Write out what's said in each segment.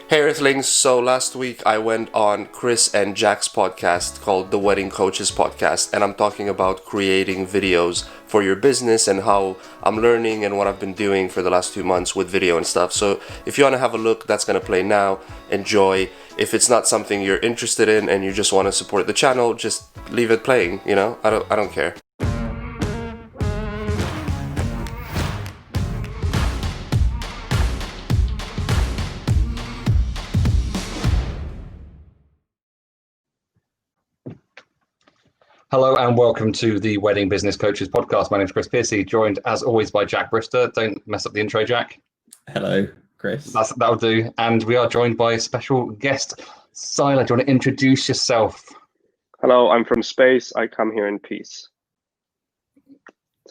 Hey Earthlings, so last week I went on Chris and Jack's podcast called The Wedding Coaches Podcast, and I'm talking about creating videos for your business and how I'm learning and what I've been doing for the last 2 months with video and stuff. So if you want to have a look, that's going to play now. Enjoy. If it's not something you're interested in and you just want to support the channel, just leave it playing, you know? I don't care. Hello and welcome to the Wedding Business Coaches Podcast. My name is Chris Piercy, joined as always by Jack Brister. Don't mess up the intro, Jack. Hello, Chris. That'll do. And we are joined by a special guest, Sylar. Do you want to introduce yourself? Hello, I'm from space. I come here in peace.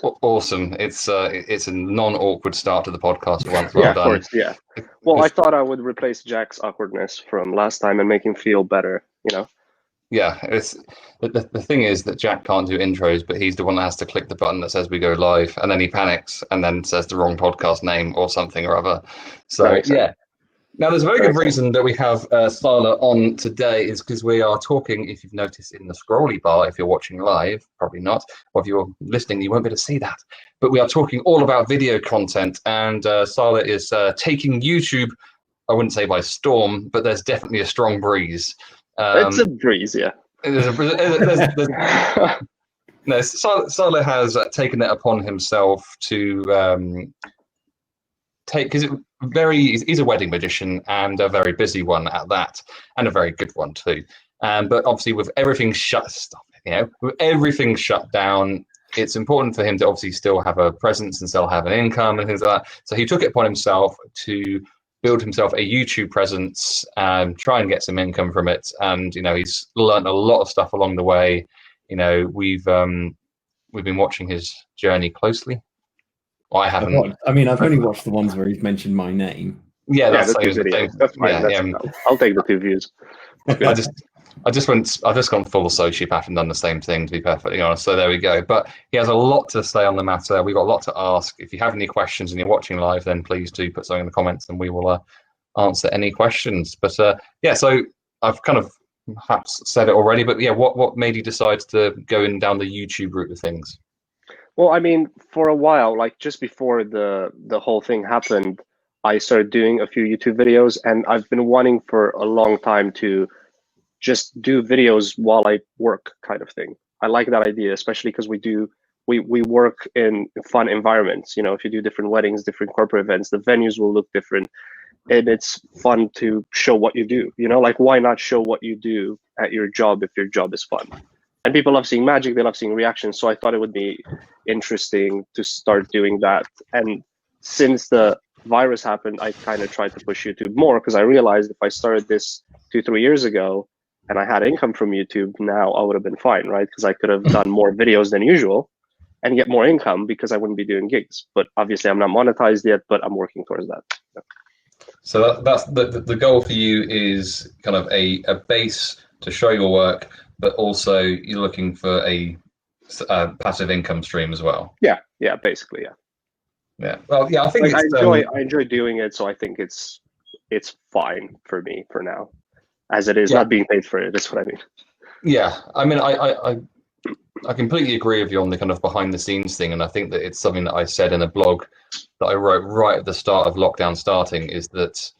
Awesome. It's a non-awkward start to the podcast for once. Well yeah, done. Of course, yeah. Well, I thought I would replace Jack's awkwardness from last time and make him feel better, you know? Yeah, it's the thing is that Jack can't do intros, but he's the one that has to click the button that says we go live, and then he panics and then says the wrong podcast name or something or other. So yeah. Now there's a very good reason that we have Sylar on today is because we are talking, if you've noticed in the scrolly bar, if you're watching live, probably not, or if you're listening, you won't be able to see that. But we are talking all about video content, and Sylar is taking YouTube, I wouldn't say by storm, but there's definitely a strong breeze. It's a breeze, yeah. Sylar has taken it upon himself to take, because he's a wedding magician and a very busy one at that, and a very good one too. But obviously, with everything shut down, it's important for him to obviously still have a presence and still have an income and things like that. So he took it upon himself to build himself a YouTube presence and try and get some income from it. And he's learned a lot of stuff along the way. We've been watching his journey closely. Well, I haven't. I've only watched the ones where he's mentioned my name. Yeah, that's fine. I'll take the 2 views. I've just gone full sociopath and done the same thing, to be perfectly honest. So there we go. But he has a lot to say on the matter. We've got a lot to ask. If you have any questions and you're watching live, then please do put something in the comments and we will answer any questions. But so I've kind of perhaps said it already, but yeah, what made you decide to go in down the YouTube route of things? Well, for a while, like just before the whole thing happened, I started doing a few YouTube videos, and I've been wanting for a long time to just do videos while I work, kind of thing. I like that idea, especially because we work in fun environments. If you do different weddings, different corporate events, the venues will look different, and it's fun to show what you do. Like, why not show what you do at your job if your job is fun? And people love seeing magic, they love seeing reactions. So I thought it would be interesting to start doing that. And since the virus happened, I kind of tried to push YouTube more, because I realized if I started this 2-3 years ago and I had income from YouTube, now I would have been fine, right? Because I could have done more videos than usual and get more income because I wouldn't be doing gigs. But obviously I'm not monetized yet, but I'm working towards that. So that's the goal for you, is kind of a base to show your work, but also you're looking for a passive income stream as well. Yeah, basically, yeah. Yeah, well, yeah, I think I enjoy doing it, so I think it's fine for me for now, as it is not being paid for it. That's what I mean. Yeah, I completely agree with you on the kind of behind the scenes thing, and I think that it's something that I said in a blog that I wrote right at the start of lockdown starting, is that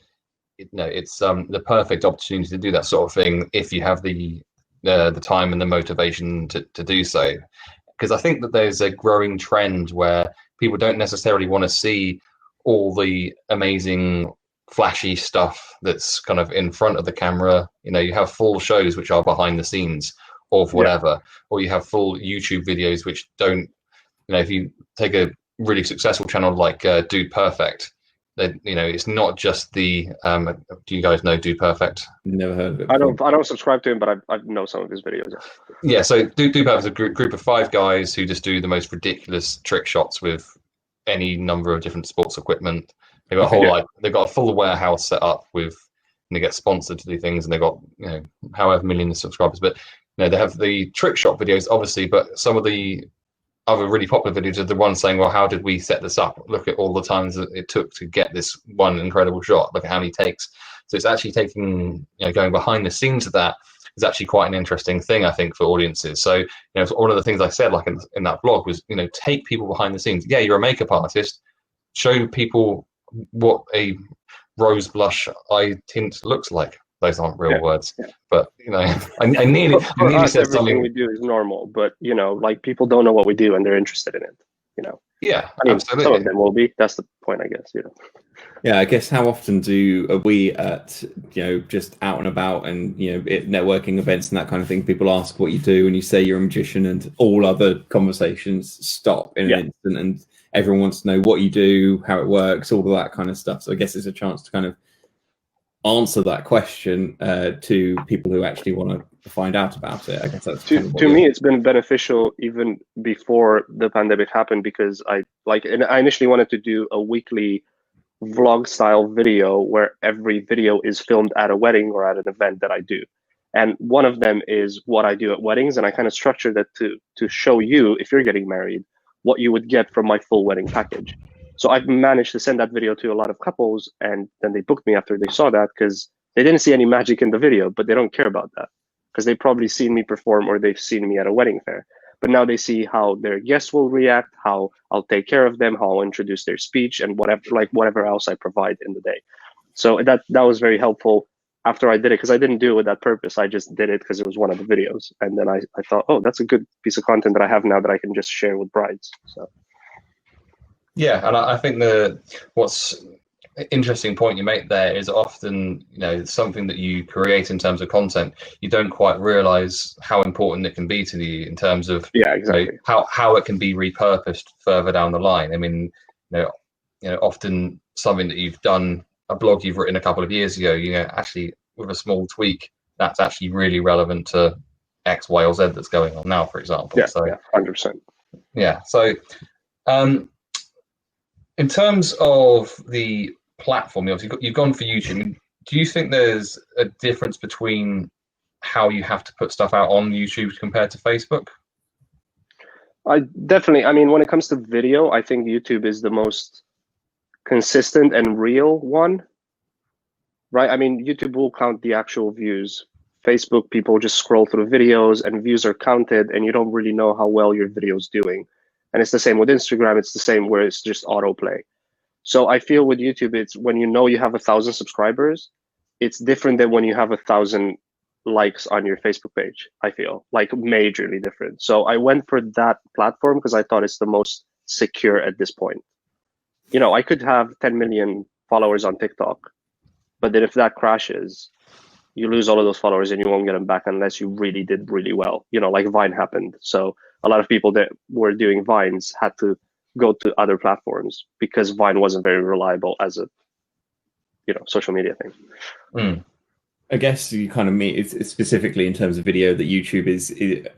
it's the perfect opportunity to do that sort of thing if you have the time and the motivation to do so. Because I think that there's a growing trend where people don't necessarily want to see all the amazing flashy stuff that's kind of in front of the camera. You have full shows which are behind the scenes of whatever, or you have full YouTube videos which don't, if you take a really successful channel like Dude Perfect, that it's not just the do you guys know Dude Perfect? Never heard of it before. I don't subscribe to him, but I know some of his videos. Yeah, so Dude Perfect is a group of 5 guys who just do the most ridiculous trick shots with any number of different sports equipment. They've got they've got a full warehouse set up with, and they get sponsored to do things, and they've got however millions of subscribers. But they have the trick shot videos, obviously, but some of the other really popular videos are the ones saying, well, how did we set this up? Look at all the times that it took to get this one incredible shot. Look at how many takes. So it's actually taking, going behind the scenes of that is actually quite an interesting thing, I think, for audiences. So, one of the things I said, like in that blog, was, take people behind the scenes. Yeah, you're a makeup artist. Show people what a rose blush eye tint looks like. Those aren't real words, but I nearly said everything something. we do is normal, but like people don't know what we do and they're interested in it. Yeah, I mean, absolutely. some of them will be. That's the point, I guess. Yeah, I guess how often are we at just out and about and at networking events and that kind of thing? People ask what you do, and you say you're a magician, and all other conversations stop in an instant, and everyone wants to know what you do, how it works, all of that kind of stuff. So I guess it's a chance to kind of answer that question to people who actually want to find out about it. I guess that's to me, it's been beneficial even before the pandemic happened, because I initially wanted to do a weekly vlog style video where every video is filmed at a wedding or at an event that I do. And one of them is what I do at weddings, and I kind of structured that to show you, if you're getting married, what you would get from my full wedding package. So I've managed to send that video to a lot of couples, and then they booked me after they saw that, because they didn't see any magic in the video, but they don't care about that because they've probably seen me perform or they've seen me at a wedding fair. But now they see how their guests will react, how I'll take care of them, how I'll introduce their speech, and whatever else I provide in the day. So that was very helpful after I did it, because I didn't do it with that purpose. I just did it because it was one of the videos. And then I thought, oh, that's a good piece of content that I have now that I can just share with brides. So. Yeah, and I think what's interesting point you make there is often something that you create in terms of content, you don't quite realize how important it can be to you in terms of exactly how it can be repurposed further down the line. I mean, often something that you've done, a blog you've written a couple of years ago, actually with a small tweak, that's actually really relevant to X, Y, or Z that's going on now, for example. 100%. Yeah, so in terms of the platform, obviously you've gone for YouTube. Do you think there's a difference between how you have to put stuff out on YouTube compared to Facebook? I mean, when it comes to video, I think YouTube is the most consistent and real one, right? I mean, YouTube will count the actual views. Facebook, people just scroll through videos and views are counted, and you don't really know how well your video is doing. And it's the same with Instagram. It's the same where it's just autoplay. So I feel with YouTube, it's when you have 1,000 subscribers, it's different than when you have 1,000 likes on your Facebook page. I feel like majorly different. So I went for that platform because I thought it's the most secure at this point. I could have 10 million followers on TikTok, but then if that crashes, you lose all of those followers and you won't get them back unless you really did really well. Like Vine happened. So a lot of people that were doing Vines had to go to other platforms because Vine wasn't very reliable as a social media thing. I guess you kind of mean it's specifically in terms of video that YouTube is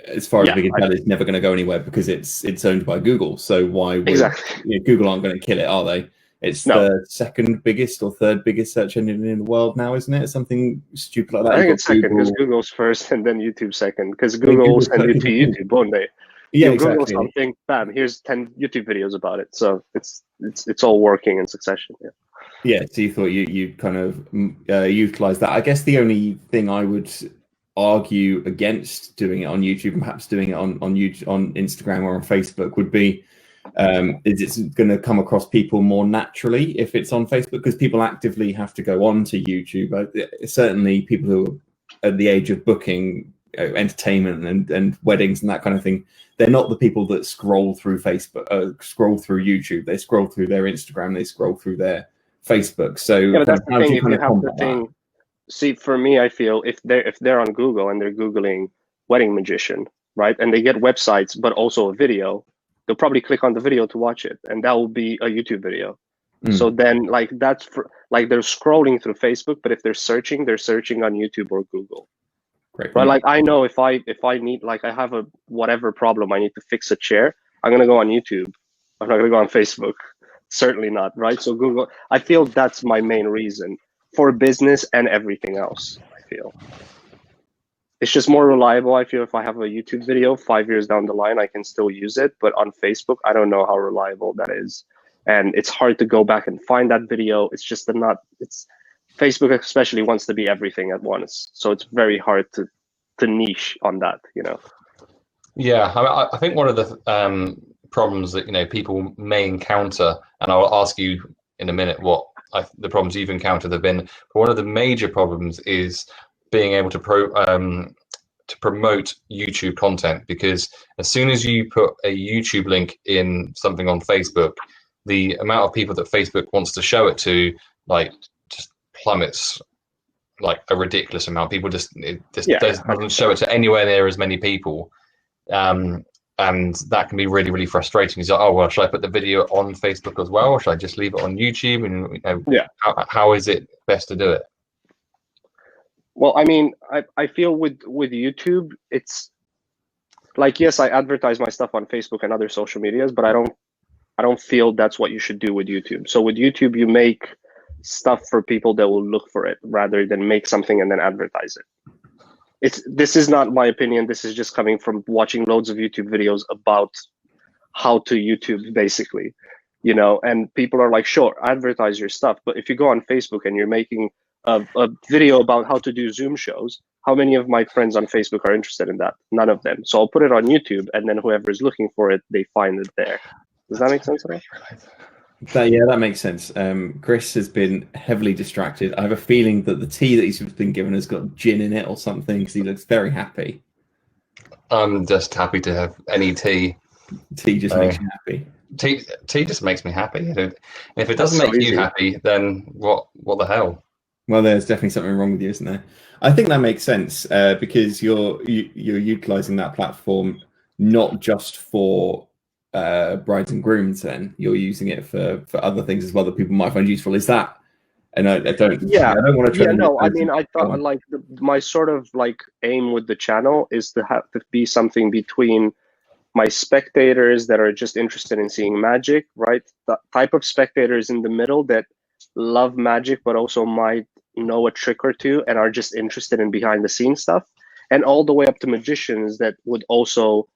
as far as we can tell, it's never going to go anywhere because it's owned by Google. So why would Google aren't going to kill it, are they? It's the second biggest or third biggest search engine in the world now, isn't it? Something stupid like that. I think it's second because Google's first and then YouTube second, because Google will send you to YouTube, won't they? Yeah, Google something, bam, here's 10 YouTube videos about it. So it's all working in succession. Yeah, so you thought you kind of utilize that. I guess the only thing I would argue against doing it on YouTube and perhaps doing it on Instagram or on Facebook would be is it's going to come across people more naturally if it's on Facebook, because people actively have to go on to YouTube. Certainly people who are at the age of booking entertainment and weddings and that kind of thing, they're not the people that scroll through Facebook, scroll through YouTube. They scroll through their Instagram, they scroll through their Facebook. So but that's the thing. If you have the thing, see, for me, I feel if they're on Google and they're Googling wedding magician, right, and they get websites but also a video, they'll probably click on the video to watch it, and that will be a YouTube video. So then, that's they're scrolling through Facebook, but if they're searching on YouTube or Google. Great. Right, I know if I need, I have a whatever problem, I need to fix a chair, I'm gonna go on YouTube. I'm not gonna go on Facebook. Certainly not, right? So Google, I feel that's my main reason for business and everything else. I feel it's just more reliable. I feel if I have a YouTube video 5 years down the line, I can still use it. But on Facebook, I don't know how reliable that is, and it's hard to go back and find that video. It's just Facebook especially wants to be everything at once, so it's very hard to niche on that, you know. Yeah, I think one of the problems that people may encounter, and I'll ask you in a minute what the problems you've encountered have been. But one of the major problems is being able to promote YouTube content, because as soon as you put a YouTube link in something on Facebook, the amount of people that Facebook wants to show it to just plummets like a ridiculous amount. People doesn't show it to anywhere near as many people. And that can be really, really frustrating. It's like, oh well, should I put the video on Facebook as well, or should I just leave it on YouTube? And how is it best to do it? Well, I mean, I feel with YouTube, it's like, yes, I advertise my stuff on Facebook and other social medias, but I don't feel that's what you should do with YouTube. So with YouTube, you make stuff for people that will look for it rather than make something and then advertise it. This is not my opinion. This is just coming from watching loads of YouTube videos about how to YouTube, basically, and people are like, sure, advertise your stuff. But if you go on Facebook and you're making a video about how to do Zoom shows, how many of my friends on Facebook are interested in that? None of them. So I'll put it on YouTube, and then whoever is looking for it, they find it there. Does that make sense at all? Yeah, that makes sense. Chris has been heavily distracted. I have a feeling that the tea that he's been given has got gin in it or something, because he looks very happy. I'm just happy to have any tea. Tea just makes you happy. Tea just makes me happy. If it doesn't make you happy, then what the hell? Well, there's definitely something wrong with you, isn't there? I think that makes sense because you're utilizing that platform not just for brides and grooms. Then you're using it for other things as well that people might find useful. Is that? And I don't. Yeah, I don't want to try. Yeah, no. I mean, I thought like my sort of like aim with the channel is to have to be something between my spectators that are just interested in seeing magic, right? The type of spectators in the middle that love magic but also might know a trick or two and are just interested in behind the scenes stuff, and all the way up to magicians that would also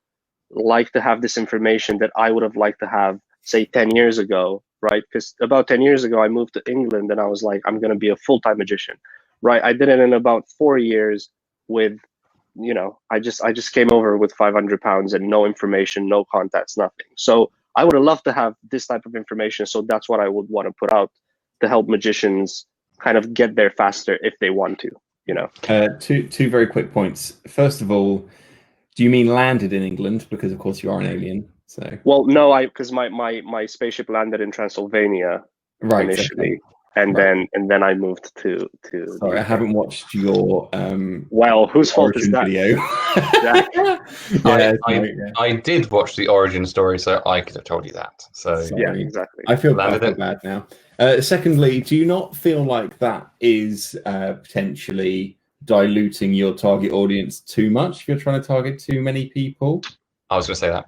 like to have this information that I would have liked to have, say, 10 years ago, right? Because about 10 years ago, I moved to England and I was like, I'm going to be a full-time magician, right? I did it in about 4 years with, I just came over with 500 pounds and no information, no contacts, nothing. So I would have loved to have this type of information. So that's what I would want to put out to help magicians kind of get there faster if they want to, Two very quick points. First of all, do you mean landed in England? Because of course you are an alien. So well, no, because my spaceship landed in Transylvania initially, and then I moved to. Sorry, I haven't watched your well, whose fault is that? Video. I did watch the origin story, so I could have told you that. So sorry. Yeah, exactly. I feel bad now. Secondly, do you not feel like that is potentially diluting your target audience too much if you're trying to target too many people? I was going to say that.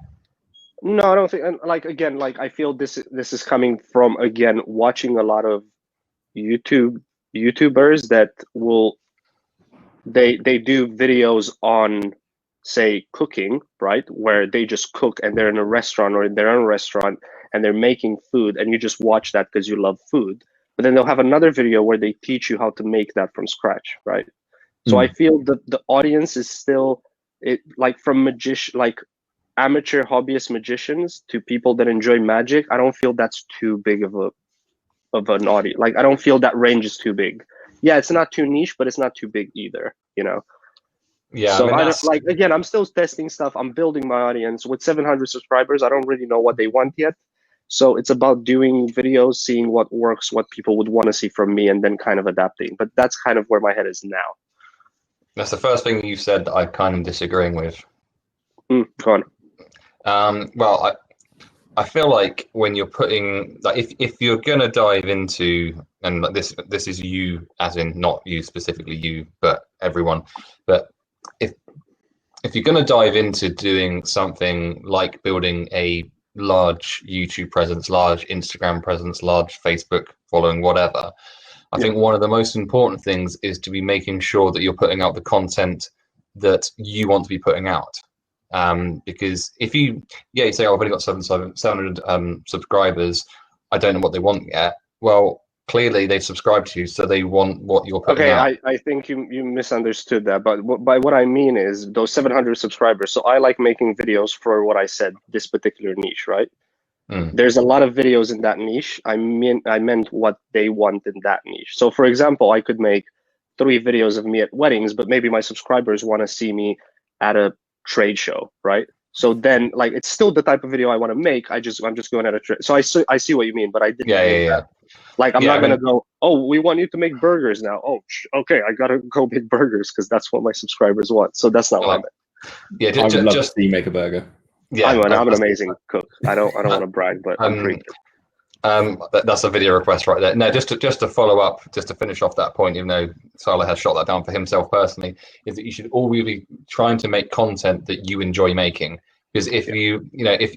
No, I don't think. And I feel this is coming from, again, watching a lot of YouTubers that will they do videos on, say, cooking, right, where they just cook and they're in a restaurant or in their own restaurant and they're making food, and you just watch that because you love food. But then they'll have another video where they teach you how to make that from scratch, right? So I feel that the audience is still from amateur hobbyist magicians to people that enjoy magic. I don't feel that's too big of an audience. I don't feel that range is too big. Yeah, it's not too niche, but it's not too big either, Yeah. So again, I'm still testing stuff. I'm building my audience. With 700 subscribers, I don't really know what they want yet. So it's about doing videos, seeing what works, what people would want to see from me, and then kind of adapting. But that's kind of where my head is now. That's the first thing you said that I'm kind of disagreeing with. Go on. Well, I feel like when you're putting, if you're gonna dive into, and this is you, as in not you specifically, you, but everyone. But if you're gonna dive into doing something like building a large YouTube presence, large Instagram presence, large Facebook following, whatever, I think one of the most important things is to be making sure that you're putting out the content that you want to be putting out. Because if you say, oh, I've only got 700 subscribers, I don't know what they want yet. Well, clearly they subscribe to you, so they want what you're putting Okay, out. I think you misunderstood that, but by what I mean is those 700 subscribers. So I like making videos for what I said, this particular niche, right? There's a lot of videos in that niche. I meant what they want in that niche. So for example, I could make 3 videos of me at weddings, but maybe my subscribers want to see me at a trade show, right? So then, like, it's still the type of video I want to make. I'm just going at a trade. So I see what you mean, but I didn't mean that. Like, I'm not gonna go, oh, we want you to make burgers now. Oh, okay, I gotta go make burgers because that's what my subscribers want. So that's not what I meant. Yeah, I would love to see you make a burger. Yeah, I'm an amazing cook. I don't want to brag, but I'm pretty good. That's a video request right there. No, just to follow up, just to finish off that point, even though Sylar has shot that down for himself personally, is that you should always be trying to make content that you enjoy making. Because if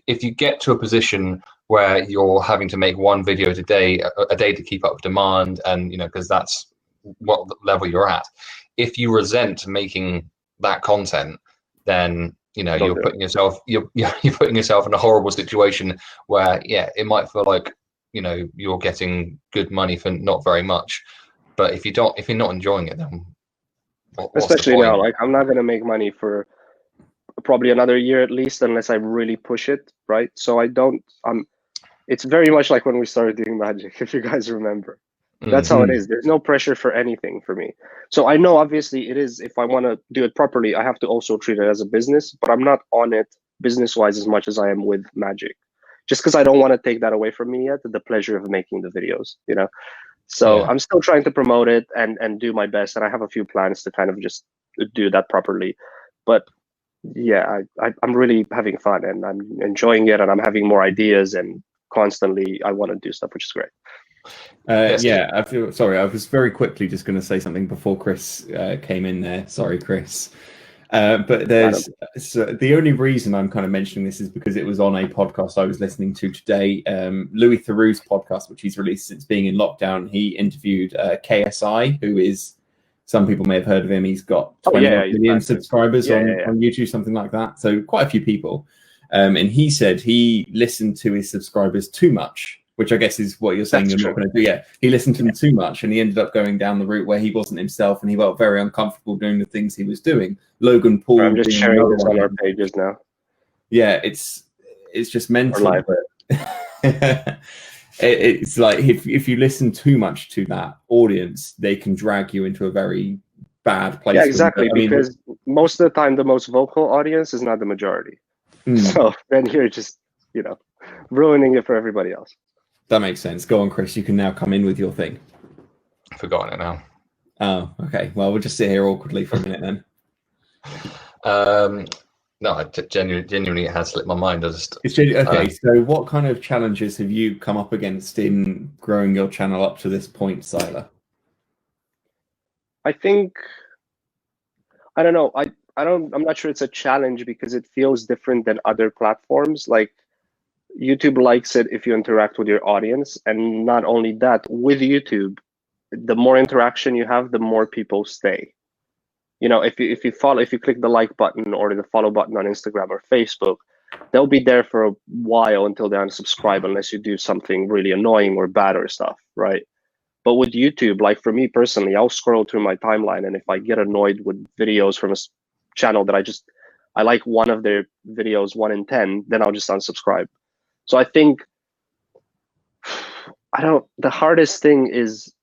if you get to a position where you're having to make 1 video a day to keep up with demand, and because that's what level you're at, if you resent making that content, then you're putting yourself putting yourself in a horrible situation where it might feel like you're getting good money for not very much, but if you're not enjoying it, then especially now, like, I'm not going to make money for probably another year at least unless I really push it, right? So it's very much like when we started doing magic, if you guys remember. That's how it is. There's no pressure for anything for me. So I know obviously it is, if I want to do it properly, I have to also treat it as a business, but I'm not on it business wise as much as I am with magic, just because I don't want to take that away from me yet, the pleasure of making the videos, So I'm still trying to promote it and do my best. And I have a few plans to kind of just do that properly. But yeah, I'm really having fun and I'm enjoying it, and I'm having more ideas, and constantly I want to do stuff, which is great. I feel sorry. I was very quickly just going to say something before Chris came in there. Sorry, Chris. But the only reason I'm kind of mentioning this is because it was on a podcast I was listening to today, Louis Theroux's podcast, which he's released since being in lockdown. He interviewed KSI, who is, some people may have heard of him. He's got 20 million subscribers on YouTube, something like that. So quite a few people. And he said he listened to his subscribers too much, which I guess is what you're saying you're not going to do. Yeah, he listened to them too much, and he ended up going down the route where he wasn't himself, and he felt very uncomfortable doing the things he was doing. Logan Paul. I'm just sharing this on our pages now. Yeah, it's just mental. It's like if you listen too much to that audience, they can drag you into a very bad place. Yeah, exactly. Because most of the time, the most vocal audience is not the majority. So then you're just ruining it for everybody else. That makes sense. Go on, Chris. You can now come in with your thing. I've forgotten it now. Oh, okay. Well, we'll just sit here awkwardly for a minute then. No, genuinely, it has slipped my mind. Okay. So, what kind of challenges have you come up against in growing your channel up to this point, Sylar? I think, I don't know. I'm not sure it's a challenge because it feels different than other platforms. Like, YouTube likes it if you interact with your audience, and not only that, with YouTube, the more interaction you have, the more people stay. If you click the like button or the follow button on Instagram or Facebook, they'll be there for a while until they unsubscribe, unless you do something really annoying or bad or stuff, right? But with YouTube, like for me personally, I'll scroll through my timeline, and if I get annoyed with videos from a channel that I like one of their videos 1 in 10, then I'll just unsubscribe. So I think the hardest thing is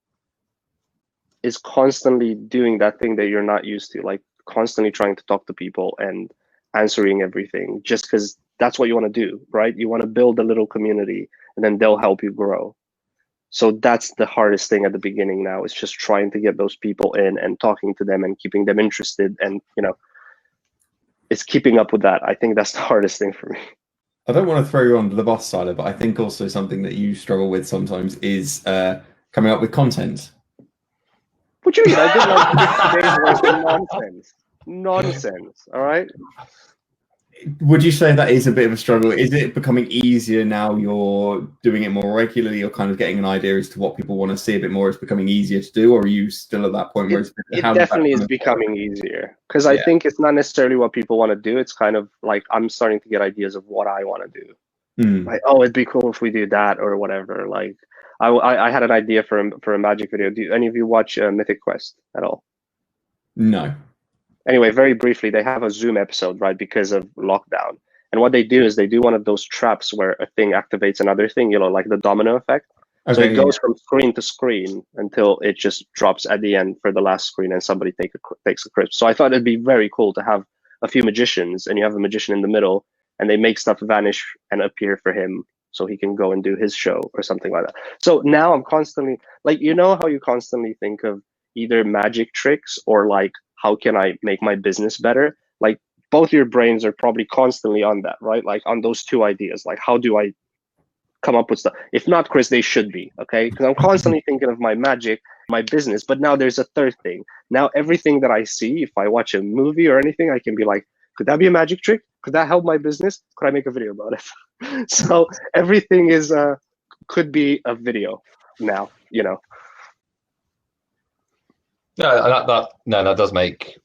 constantly doing that thing that you're not used to, like constantly trying to talk to people and answering everything, just because that's what you want to do, right? You want to build a little community, and then they'll help you grow. So that's the hardest thing at the beginning now, is just trying to get those people in and talking to them and keeping them interested, and it's keeping up with that. I think that's the hardest thing for me. I don't want to throw you under the bus, Sylar, but I think also something that you struggle with sometimes is coming up with content. What you mean? I did like 6 days worth of nonsense. All right. Would you say that is a bit of a struggle? Is it becoming easier now you're doing it more regularly? You're kind of getting an idea as to what people want to see a bit more. It's becoming easier to do, or are you still at that point where it definitely is becoming easier? Because I think it's not necessarily what people want to do. It's kind of like I'm starting to get ideas of what I want to do. Like, oh, it'd be cool if we do that or whatever. Like, I had an idea for a magic video. Do any of you watch Mythic Quest at all? No. Anyway, very briefly, they have a Zoom episode, right, because of lockdown. And what they do is they do one of those traps where a thing activates another thing, like the domino effect. So Okay, it goes from screen to screen until it just drops at the end for the last screen and somebody takes a crisp. So I thought it'd be very cool to have a few magicians, and you have a magician in the middle, and they make stuff vanish and appear for him so he can go and do his show or something like that. So now I'm constantly, like, how you constantly think of either magic tricks or like, how can I make my business better? Like, both your brains are probably constantly on that, right? Like on those two ideas, like how do I come up with stuff? If not, Chris, they should be, okay? Because I'm constantly thinking of my magic, my business, but now there's a third thing. Now everything that I see, if I watch a movie or anything, I can be like, could that be a magic trick? Could that help my business? Could I make a video about it? So everything is could be a video now, No, that does make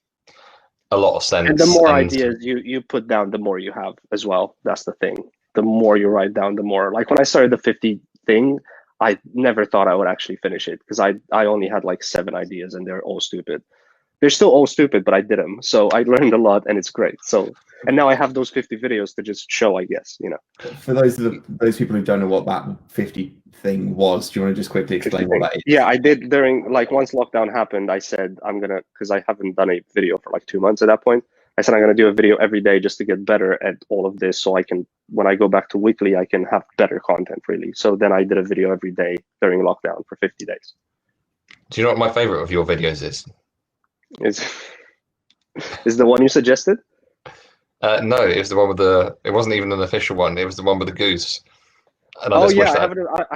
a lot of sense. And the more ideas you put down, the more you have as well. That's the thing. The more you write down, the more. Like when I started the 50 thing, I never thought I would actually finish it because I only had like 7 ideas and they're all stupid. They're still all stupid, but I did them. So I learned a lot and it's great. So, and now I have those 50 videos to just show, I guess, For those people who don't know what that 50 thing was, do you want to just quickly explain what that is? Yeah, I did during, like, once lockdown happened, I said, because I haven't done a video for like 2 months at that point. I said, I'm going to do a video every day just to get better at all of this. So I can, when I go back to weekly, I can have better content really. So then I did a video every day during lockdown for 50 days. Do you know what my favorite of your videos is? Is the one you suggested? No, it was the one with it wasn't even an official one. It was the one with the goose. And I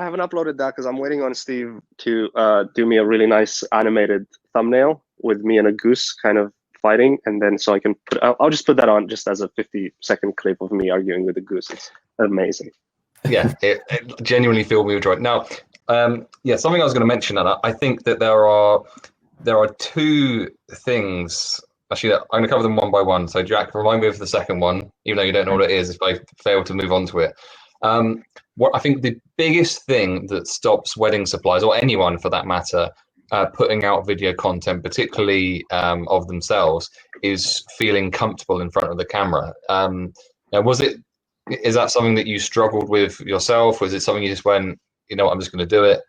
haven't uploaded that because I'm waiting on Steve to do me a really nice animated thumbnail with me and a goose kind of fighting, and then so I can I'll just put that on just as a 50-second clip of me arguing with the goose. It's amazing. Yeah, it genuinely filled me with joy. Now, something I was going to mention, and I think that there are 2 things. Actually, I'm going to cover them one by one. So, Jack, remind me of the second one, even though you don't know what it is, if I fail to move on to it. What I think the biggest thing that stops wedding suppliers, or anyone for that matter, putting out video content, particularly of themselves, is feeling comfortable in front of the camera. Now, is that something that you struggled with yourself? Was it something you just went, I'm just going to do it?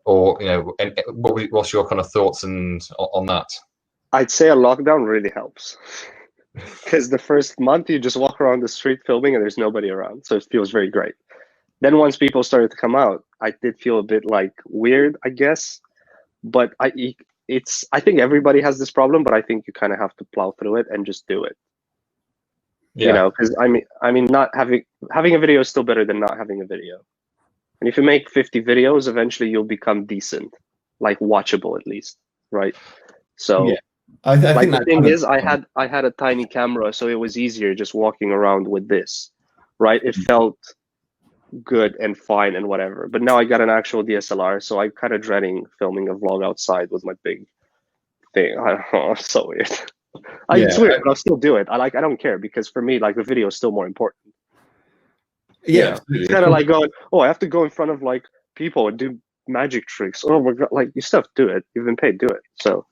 Or, and what's your kind of thoughts on that? I'd say a lockdown really helps because the first month you just walk around the street filming and there's nobody around. So it feels very great. Then once people started to come out, I did feel a bit like weird, I guess. But I think everybody has this problem, but I think you kind of have to plow through it and just do it. Yeah. Because I mean, not having a video is still better than not having a video. And if you make 50 videos, eventually you'll become decent, like watchable at least, right? So. Yeah. I think the thing is, I had a tiny camera, so it was easier just walking around with this, right? It felt good and fine and whatever. But now I got an actual DSLR, so I'm kind of dreading filming a vlog outside with my big thing. I don't know, it's so weird. It's weird, but I'll still do it. I don't care because for me, like the video is still more important. Yeah, it's kind of like going, I have to go in front of like people and do magic tricks. Oh my god, like you still have to do it. You've been paid, do it. So.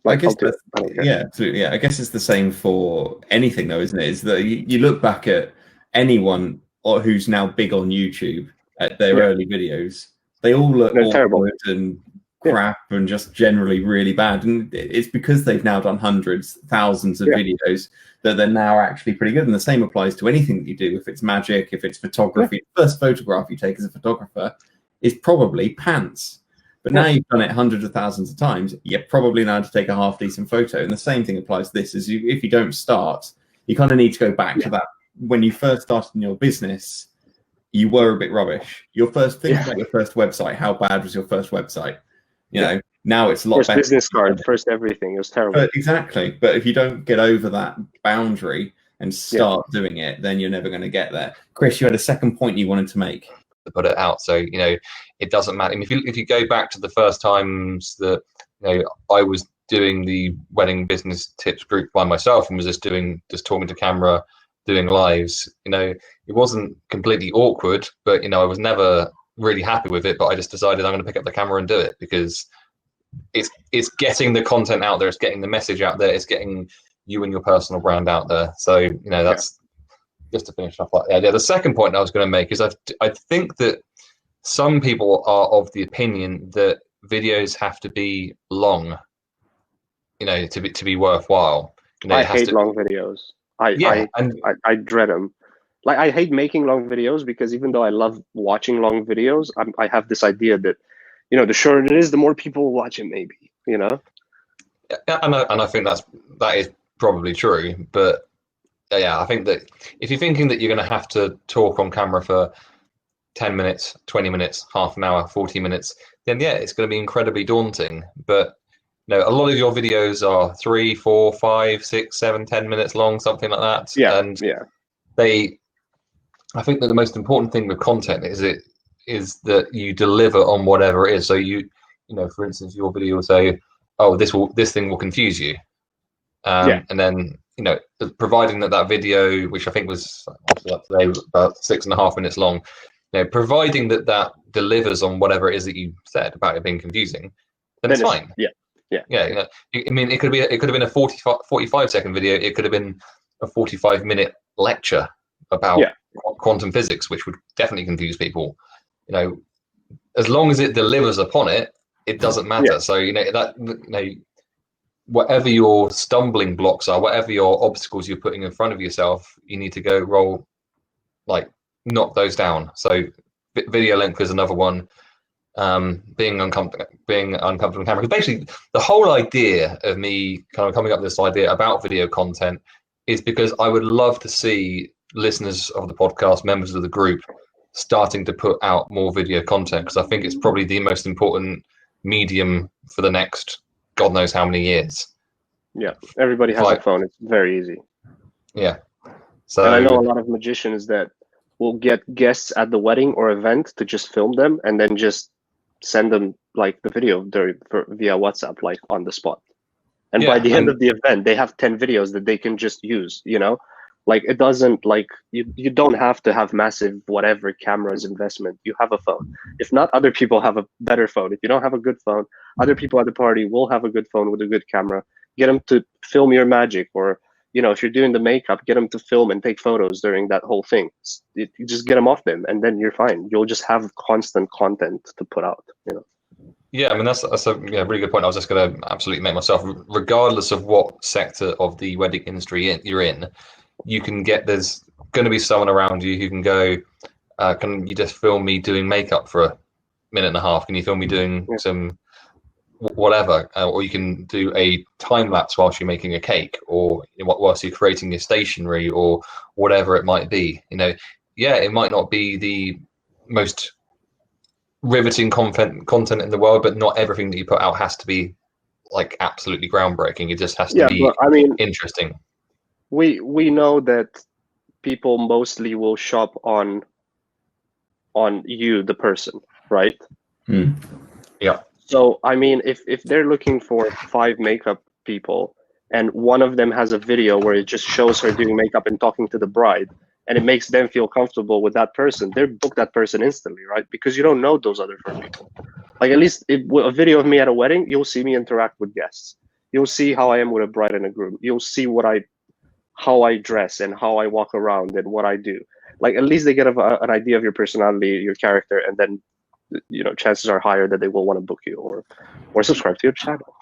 I guess absolutely. Yeah, I guess it's the same for anything, though, isn't it? Is that you look back at anyone who's now big on YouTube at their early videos, they all look terrible and crap and just generally really bad, and it's because they've now done hundreds, thousands of videos that they're now actually pretty good. And the same applies to anything that you do. If it's magic, if it's photography, the first photograph you take as a photographer is probably pants. But now you've done it hundreds of thousands of times, you're probably now to take a half decent photo. And the same thing applies to this: if you don't start, you kind of need to go back to that. When you first started in your business, you were a bit rubbish. Think about your first website. How bad was your first website? You know, now it's a lot better. Business card, first everything. It was terrible. Exactly. But if you don't get over that boundary and start doing it, then you're never going to get there. Chris, you had a second point you wanted to make. To put it out, so it doesn't matter. I mean, if you go back to the first times that I was doing the wedding business tips group by myself and was just talking to camera, doing lives, it wasn't completely awkward, but I was never really happy with it, but I just decided I'm going to pick up the camera and do it because it's getting the content out there, it's getting the message out there, it's getting you and your personal brand out there. So, you know, that's just to finish off like that. Yeah, the second point I was going to make is I think that some people are of the opinion that videos have to be long, you know, to be worthwhile. You know, I hate long videos. I dread them. Like, I hate making long videos because even though I love watching long videos, I have this idea that, you know, the shorter it is, the more people will watch it, maybe, you know? Yeah, and I think that is probably true. But yeah, I think that if you're thinking that you're going to have to talk on camera for 10 minutes, 20 minutes, half an hour, 40 minutes, then yeah, it's going to be incredibly daunting. But you know, a lot of your videos are 3, 4, 5, 6, 7, 10 minutes long, something like that. Yeah, and I think that the most important thing with content is that you deliver on whatever it is. So you know, for instance, your video will say, "Oh, this thing will confuse you," and then you know, providing that video, which I think was today about 6.5 minutes long, you know, providing that delivers on whatever it is that you said about it being confusing, then it's fine. Yeah. You know, I mean, it could have been a 45-second video. It could have been a 45-minute lecture about quantum physics, which would definitely confuse people. You know, as long as it delivers upon it, it doesn't matter. So you know whatever your stumbling blocks are, whatever your obstacles you're putting in front of yourself, you need to go knock those down. So video length is another one. Being uncomfortable on camera. Because basically, the whole idea of me kind of coming up with this idea about video content is because I would love to see listeners of the podcast, members of the group, starting to put out more video content, because I think it's probably the most important medium for the next God knows how many years. Yeah, everybody has a phone. It's very easy. Yeah. So, and I know a lot of magicians that will get guests at the wedding or event to just film them and then just send them like the video via WhatsApp, like on the spot. And by the end of the event, they have 10 videos that they can just use, you know? Like, it doesn't, like, you don't have to have massive whatever cameras investment. You have a phone. If not, other people have a better phone. If you don't have a good phone, other people at the party will have a good phone with a good camera. Get them to film your magic, or, you know, if you're doing the makeup, get them to film and take photos during that whole thing. You just get them off them, and then you're fine. You'll just have constant content to put out, you know? Yeah, I mean, that's a really good point. I was just going to absolutely make myself, regardless of what sector of the wedding industry you're in, there's going to be someone around you who can go, can you just film me doing makeup for a minute and a half? Can you film me doing some whatever? Or you can do a time lapse whilst you're making a cake, or whilst you're creating your stationery, or whatever it might be. You know, yeah, it might not be the most riveting content in the world, but not everything that you put out has to be like absolutely groundbreaking. It just has to be interesting. We know that people mostly will shop on you, the person, right? Yeah. So I mean, if they're looking for 5 makeup people and one of them has a video where it just shows her doing makeup and talking to the bride, and it makes them feel comfortable with that person, they book that person instantly, right? Because you don't know those other 4 people. Like, at least a video of me at a wedding, you'll see me interact with guests. You'll see how I am with a bride and a groom. You'll see how I dress and how I walk around and what I do. Like, at least they get an idea of your personality, your character, and then, you know, chances are higher that they will want to book you or subscribe to your channel.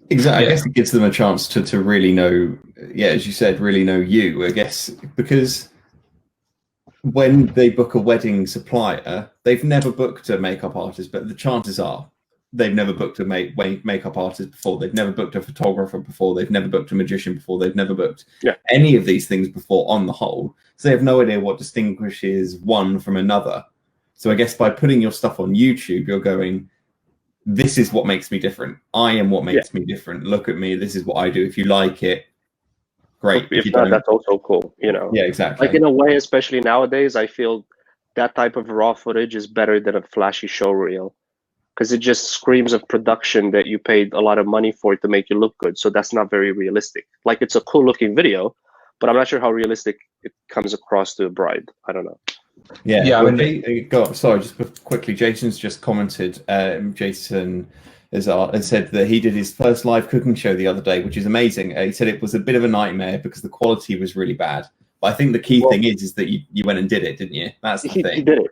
Exactly. I guess it gives them a chance to really know, as you said, really know you, I guess, because when they book a wedding supplier, they've never booked a makeup artist, but the chances are they've never booked a makeup artist before. They've never booked a photographer before. They've never booked a magician before. They've never booked any of these things before on the whole. So they have no idea what distinguishes one from another. So I guess by putting your stuff on YouTube, you're going, this is what makes me different. I am what makes me different. Look at me. This is what I do. If you like it, great. If not, that's also cool, you know? Yeah, exactly. Like, in a way, especially nowadays, I feel that type of raw footage is better than a flashy show reel, because it just screams of production that you paid a lot of money for it to make you look good. So that's not very realistic. Like, it's a cool looking video, but I'm not sure how realistic it comes across to a bride. I don't know. Yeah, well, I mean, sorry, just quickly. Jason's just commented. Jason has said that he did his first live cooking show the other day, which is amazing. He said it was a bit of a nightmare because the quality was really bad. But I think the key thing is that you went and did it, didn't you? That's the thing. He did it.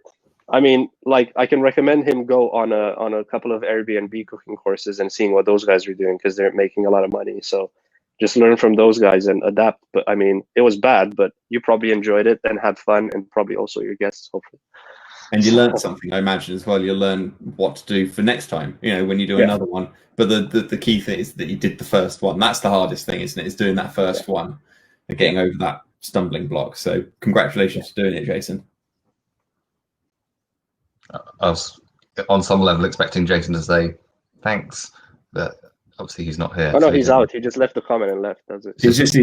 I mean, like, I can recommend him go on a couple of Airbnb cooking courses and seeing what those guys are doing, because they're making a lot of money. So just learn from those guys and adapt. But I mean, it was bad, but you probably enjoyed it and had fun, and probably also your guests, hopefully. And you learned something, I imagine, as well. You'll learn what to do for next time, when you do another one. But the key thing is that you did the first one. That's the hardest thing, isn't it? Is doing that first one and getting over that stumbling block. So congratulations for doing it, Jason. I was on some level expecting Jason to say thanks, but obviously he's not here. Oh no, he's out. He just left the comment and left. That's it. He's just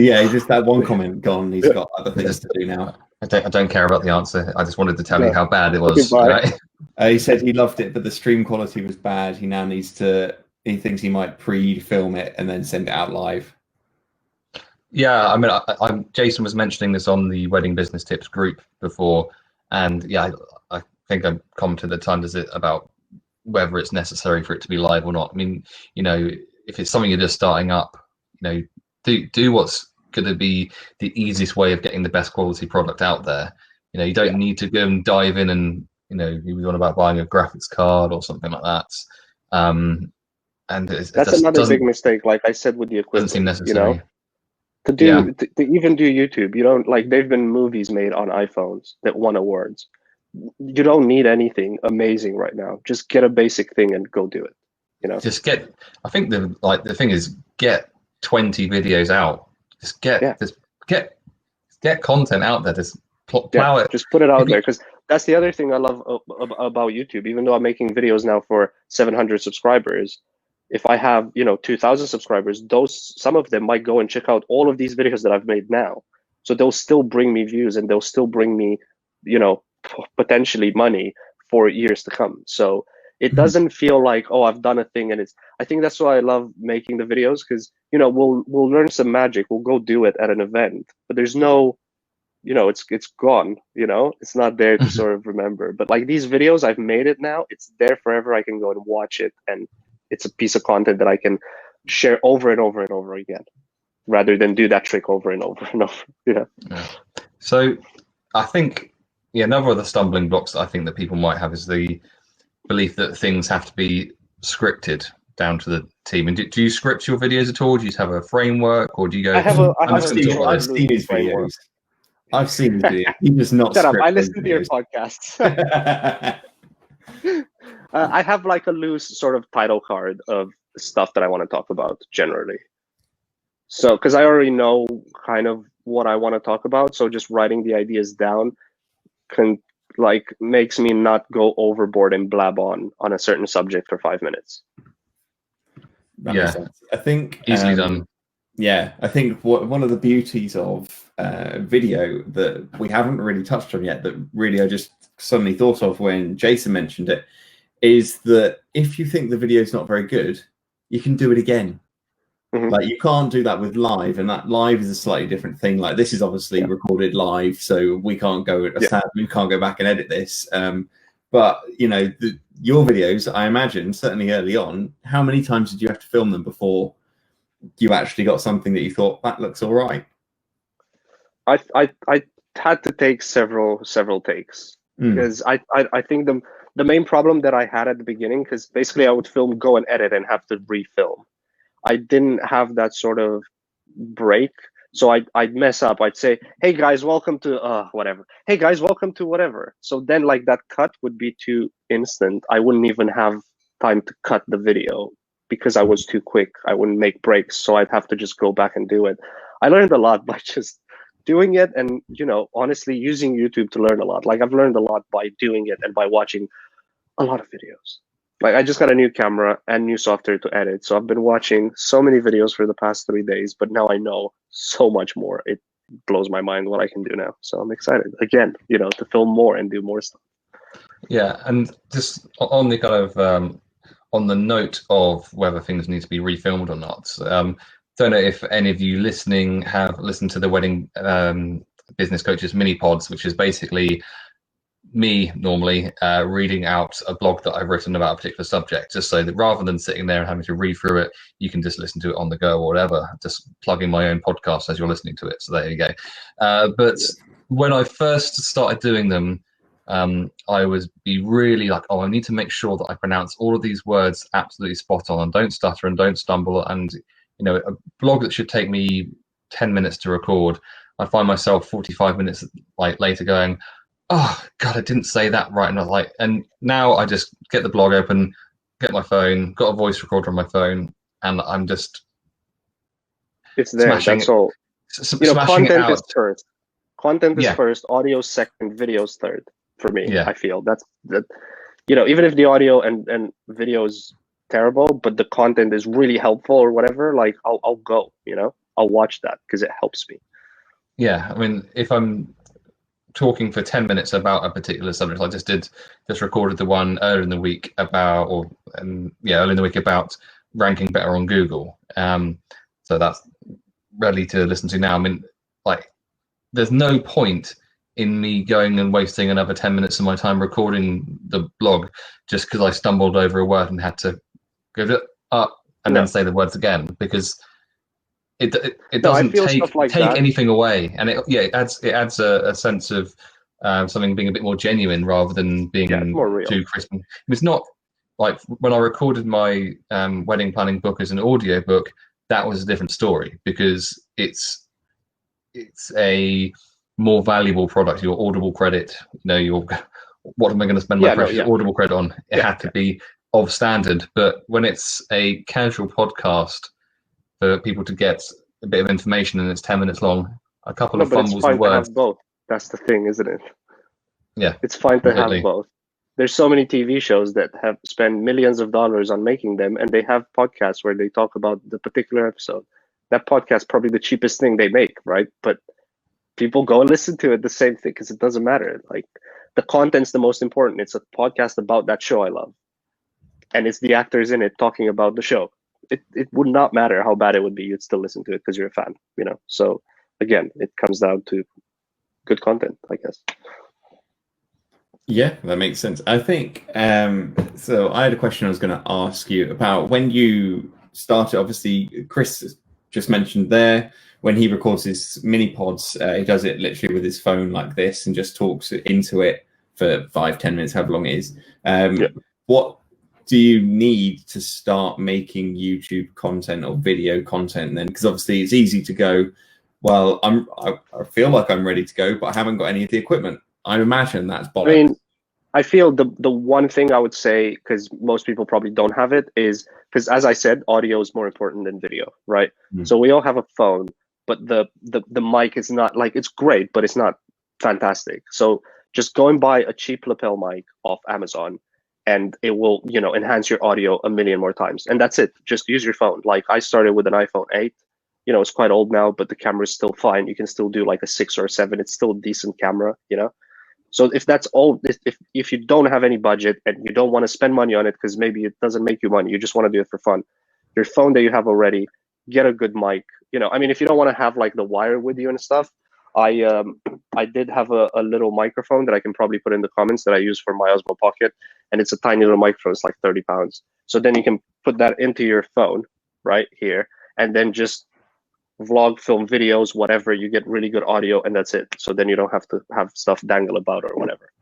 that one comment gone. He's got other things to do now. I don't care about the answer. I just wanted to tell you how bad it was. Right? He said he loved it, but the stream quality was bad. He now needs to. He thinks he might pre-film it and then send it out live. Yeah, I mean, Jason was mentioning this on the Wedding Business Tips group before, and I think I commented at the time about whether it's necessary for it to be live or not. I mean, if it's something you're just starting up, do what's going to be the easiest way of getting the best quality product out there. You don't need to go and dive in and you were on about buying a graphics card or something like that. And that's another big mistake. Like I said with the equipment, doesn't seem necessary. To even do YouTube, you don't they've been movies made on iPhones that won awards. You don't need anything amazing right now. Just get a basic thing and go do it. Just get. I think the thing is get 20 videos out. Just get content out there. Just plow it. Just put it out there, because that's the other thing I love about YouTube. Even though I'm making videos now for 700 subscribers, if I have 2,000 subscribers, some of them might go and check out all of these videos that I've made now. So they'll still bring me views, and they'll still bring me potentially money for years to come. So it doesn't feel like, oh, I've done a thing, and I think that's why I love making the videos, because we'll learn some magic, we'll go do it at an event, but there's no it's gone, it's not there to sort of remember. But like these videos, I've made it now, it's there forever. I can go and watch it, and it's a piece of content that I can share over and over and over again, rather than do that trick over and over and over. So I think another of the stumbling blocks that I think that people might have is the belief that things have to be scripted down to the team. And do you script your videos at all? Do you have a framework, or do you go? I've seen his videos. I've seen his videos. He does not. Shut up! I listen to your podcasts. I have like a loose sort of title card of stuff that I want to talk about generally. So, because I already know kind of what I want to talk about, so just writing the ideas down makes me not go overboard and blab on a certain subject for 5 minutes. I think easily done. Yeah, I think one of the beauties of video that we haven't really touched on yet, that really I just suddenly thought of when Jason mentioned it, is that if you think the video is not very good, you can do it again. Like you can't do that with live, and that live is a slightly different thing. Like this is obviously recorded live, so we can't go. We can't go back and edit this. But your videos, I imagine, certainly early on, how many times did you have to film them before you actually got something that you thought that looks all right? I had to take several takes, because I think the main problem that I had at the beginning, because basically I would film, go and edit, and have to refilm. I didn't have that sort of break, so I'd mess up. I'd say, "Hey guys, welcome to whatever." "Hey guys, welcome to whatever." So then, like, that cut would be too instant. I wouldn't even have time to cut the video because I was too quick. I wouldn't make breaks, so I'd have to just go back and do it. I learned a lot by just doing it, and honestly, using YouTube to learn a lot. Like I've learned a lot by doing it and by watching a lot of videos. Like I just got a new camera and new software to edit. So I've been watching so many videos for the past 3 days, but now I know so much more. It blows my mind what I can do now. So I'm excited again, to film more and do more stuff. Yeah, and just on the kind of on the note of whether things need to be refilmed or not, don't know if any of you listening have listened to the Wedding Business Coaches mini pods, which is basically me normally reading out a blog that I've written about a particular subject, just so that rather than sitting there and having to read through it, you can just listen to it on the go or whatever, just plugging my own podcast as you're listening to it. So there you go. But when I first started doing them, I was be really like, oh, I need to make sure that I pronounce all of these words absolutely spot on and don't stutter and don't stumble. And, you know, a blog that should take me 10 minutes to record, I find myself 45 minutes later going, oh God, I didn't say that right. And now I just get the blog open, get my phone, got a voice recorder on my phone, and I'm just it's there. That's all. Content is first. Content is first, audio second, videos third for me. I feel that, even if the audio and video is terrible, but the content is really helpful or whatever, like I'll go, I'll watch that because it helps me. Yeah, I mean, if I'm talking for 10 minutes about a particular subject, I just recorded the one earlier in the week about, earlier in the week about ranking better on Google. So that's ready to listen to now. I mean, like, there's no point in me going and wasting another 10 minutes of my time recording the blog just because I stumbled over a word and had to go up and then say the words again, because it doesn't take anything away, and it adds a sense of something being a bit more genuine rather than being too crisp. It's not like when I recorded my wedding planning book as an audio book. That was a different story because it's a more valuable product. Your Audible credit, what am I going to spend my precious Audible credit on? It had to be of standard. But when it's a casual podcast for people to get a bit of information and it's 10 minutes long, a couple of fumbles and words. To have both. That's the thing, isn't it? Yeah, it's fine to have both. There's so many TV shows that have spent millions of dollars on making them, and they have podcasts where they talk about the particular episode. That podcast probably the cheapest thing they make, right? But people go and listen to it, the same thing, because it doesn't matter. Like, the content's the most important. It's a podcast about that show I love, and it's the actors in it talking about the show. It would not matter how bad it would be. You'd still listen to it because you're a fan, So again, it comes down to good content, I guess. Yeah, that makes sense. I think, so I had a question I was going to ask you about when you started. Obviously, Chris just mentioned there, when he records his mini pods, he does it literally with his phone like this and just talks into it for 5-10 minutes, however long it is. What do you need to start making YouTube content or video content then? Because obviously it's easy to go, well, I feel like I'm ready to go, but I haven't got any of the equipment. I imagine that's bollocks. I mean, I feel the one thing I would say, because most people probably don't have it, is because, as I said, audio is more important than video, right? So we all have a phone, but the mic is not, like, it's great, but it's not fantastic. So just go and buy a cheap lapel mic off Amazon, and it will, enhance your audio a million more times. And that's it. Just use your phone. Like, I started with an iPhone 8. It's quite old now, but the camera is still fine. You can still do like a 6 or a 7. It's still a decent camera, So if that's all, if you don't have any budget and you don't want to spend money on it because maybe it doesn't make you money, you just want to do it for fun, your phone that you have already, get a good mic. I mean, if you don't want to have like the wire with you and stuff, I did have a little microphone that I can probably put in the comments that I use for my Osmo Pocket, and it's a tiny little microphone. It's like 30 pounds. So then you can put that into your phone right here, and then just vlog, film videos, whatever. You get really good audio, and that's it. So then you don't have to have stuff dangle about or whatever.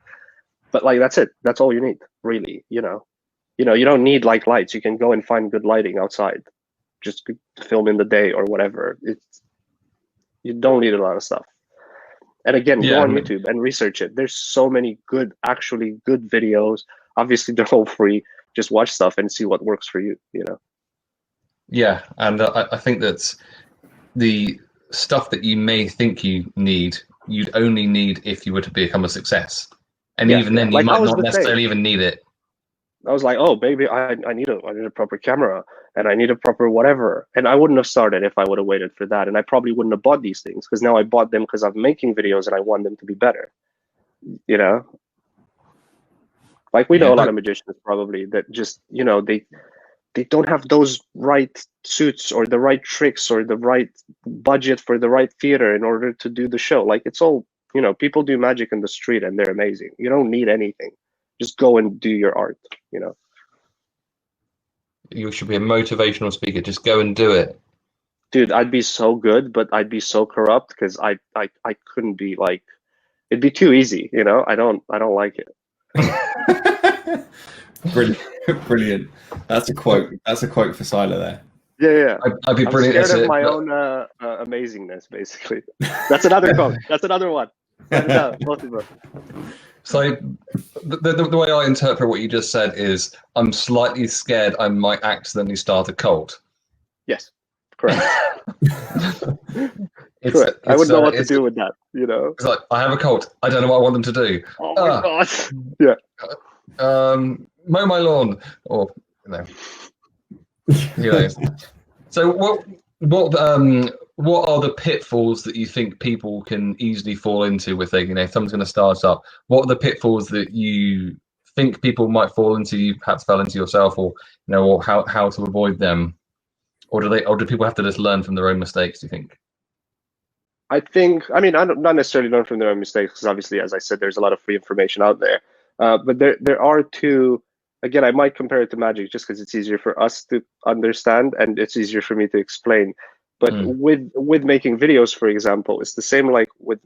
But like, that's it. That's all you need, really. You don't need like lights. You can go and find good lighting outside. Just film in the day or whatever. You don't need a lot of stuff. And again, go on YouTube and research it. There's so many actually good videos. Obviously, they're all free. Just watch stuff and see what works for you. Yeah, and I think that the stuff that you may think you need, you'd only need if you were to become a success. And even then, you might not necessarily even need it. I was like, oh, baby, I need a proper camera, and I need a proper whatever. And I wouldn't have started if I would have waited for that. And I probably wouldn't have bought these things, because now I bought them because I'm making videos and I want them to be better. Like, we know a lot of magicians probably that just, they don't have those right suits or the right tricks or the right budget for the right theater in order to do the show. Like, it's all You know, people do magic in the street and they're amazing. You don't need anything. Just go and do your art, you know. You should be a motivational speaker. Just go and do it. Dude, I'd be so good, but I'd be so corrupt because I couldn't be like, it'd be too easy, you know. I don't like it. Brilliant, brilliant. That's a quote. That's a quote for Sylar there. Yeah. I'd be I'm brilliant scared at of it. my but- own amazingness, basically. That's another quote. That's another one. Write it down, both of them. So the way I interpret what you just said is I'm slightly scared I might accidentally start a cult. Yes, correct. It's, Correct. I wouldn't know what to it's- do with that, you know. It's like, I have a cult. I don't know what I want them to do. Oh my god. Yeah. Mow my lawn, or you know, who knows. So what are the pitfalls that you think people can easily fall into with if someone's going to start up? What are the pitfalls that you think people might fall into? You perhaps fell into yourself, or or how to avoid them, or do people have to just learn from their own mistakes? Do you think? I don't not necessarily learn from their own mistakes, because obviously, as I said, there's a lot of free information out there. But there are two. Again, I might compare it to magic just because it's easier for us to understand and it's easier for me to explain. But with making videos, for example, it's the same like with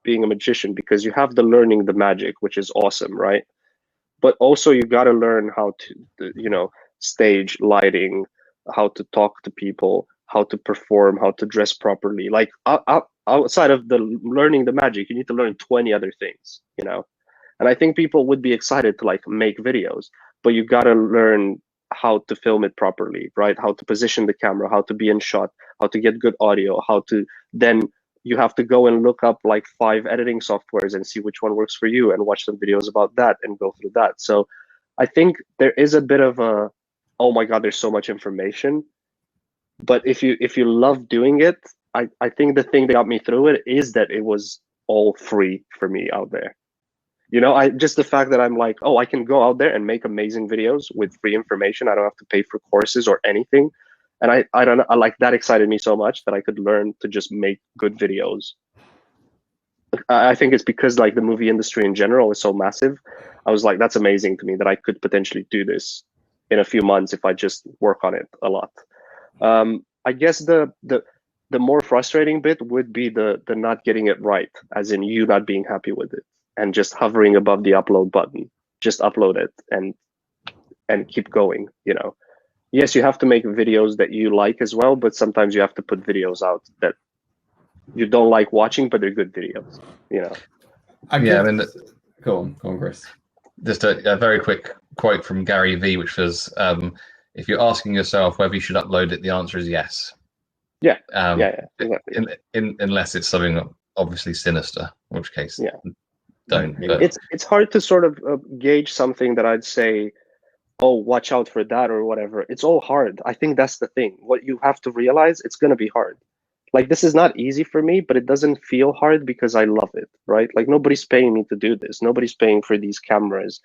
being a magician, because you have the learning the magic, which is awesome, right? But also you got to learn how to, stage lighting, how to talk to people, how to perform, how to dress properly. Like outside of the learning the magic, you need to learn 20 other things. And I think people would be excited to like make videos, but you got to learn how to film it properly, right? How to position the camera, how to be in shot, how to get good audio, how to then you have to go and look up like 5 editing softwares and see which one works for you and watch some videos about that and go through that. So I think there is a bit of a, oh my God, there's so much information. But if you love doing it, I think the thing that got me through it is that it was all free for me out there. Just the fact that I'm like, oh, I can go out there and make amazing videos with free information. I don't have to pay for courses or anything. And I don't know, like that excited me so much that I could learn to just make good videos. I think it's because like the movie industry in general is so massive. I was like, that's amazing to me that I could potentially do this in a few months if I just work on it a lot. I guess the more frustrating bit would be the not getting it right, as in you not being happy with it and just hovering above the upload button. Just upload it and keep going. Yes, you have to make videos that you like as well, but sometimes you have to put videos out that you don't like watching, but they're good videos. Go on, Chris. Just a very quick quote from Gary V, which was, if you're asking yourself whether you should upload it, the answer is yes. Yeah. Exactly. Unless it's something obviously sinister, in which case, don't. Yeah. But It's hard to sort of gauge something that I'd say, oh, watch out for that or whatever. It's all hard. I think that's the thing. What you have to realize, it's going to be hard. Like, this is not easy for me, but it doesn't feel hard because I love it, right? Like, nobody's paying me to do this. Nobody's paying for these cameras.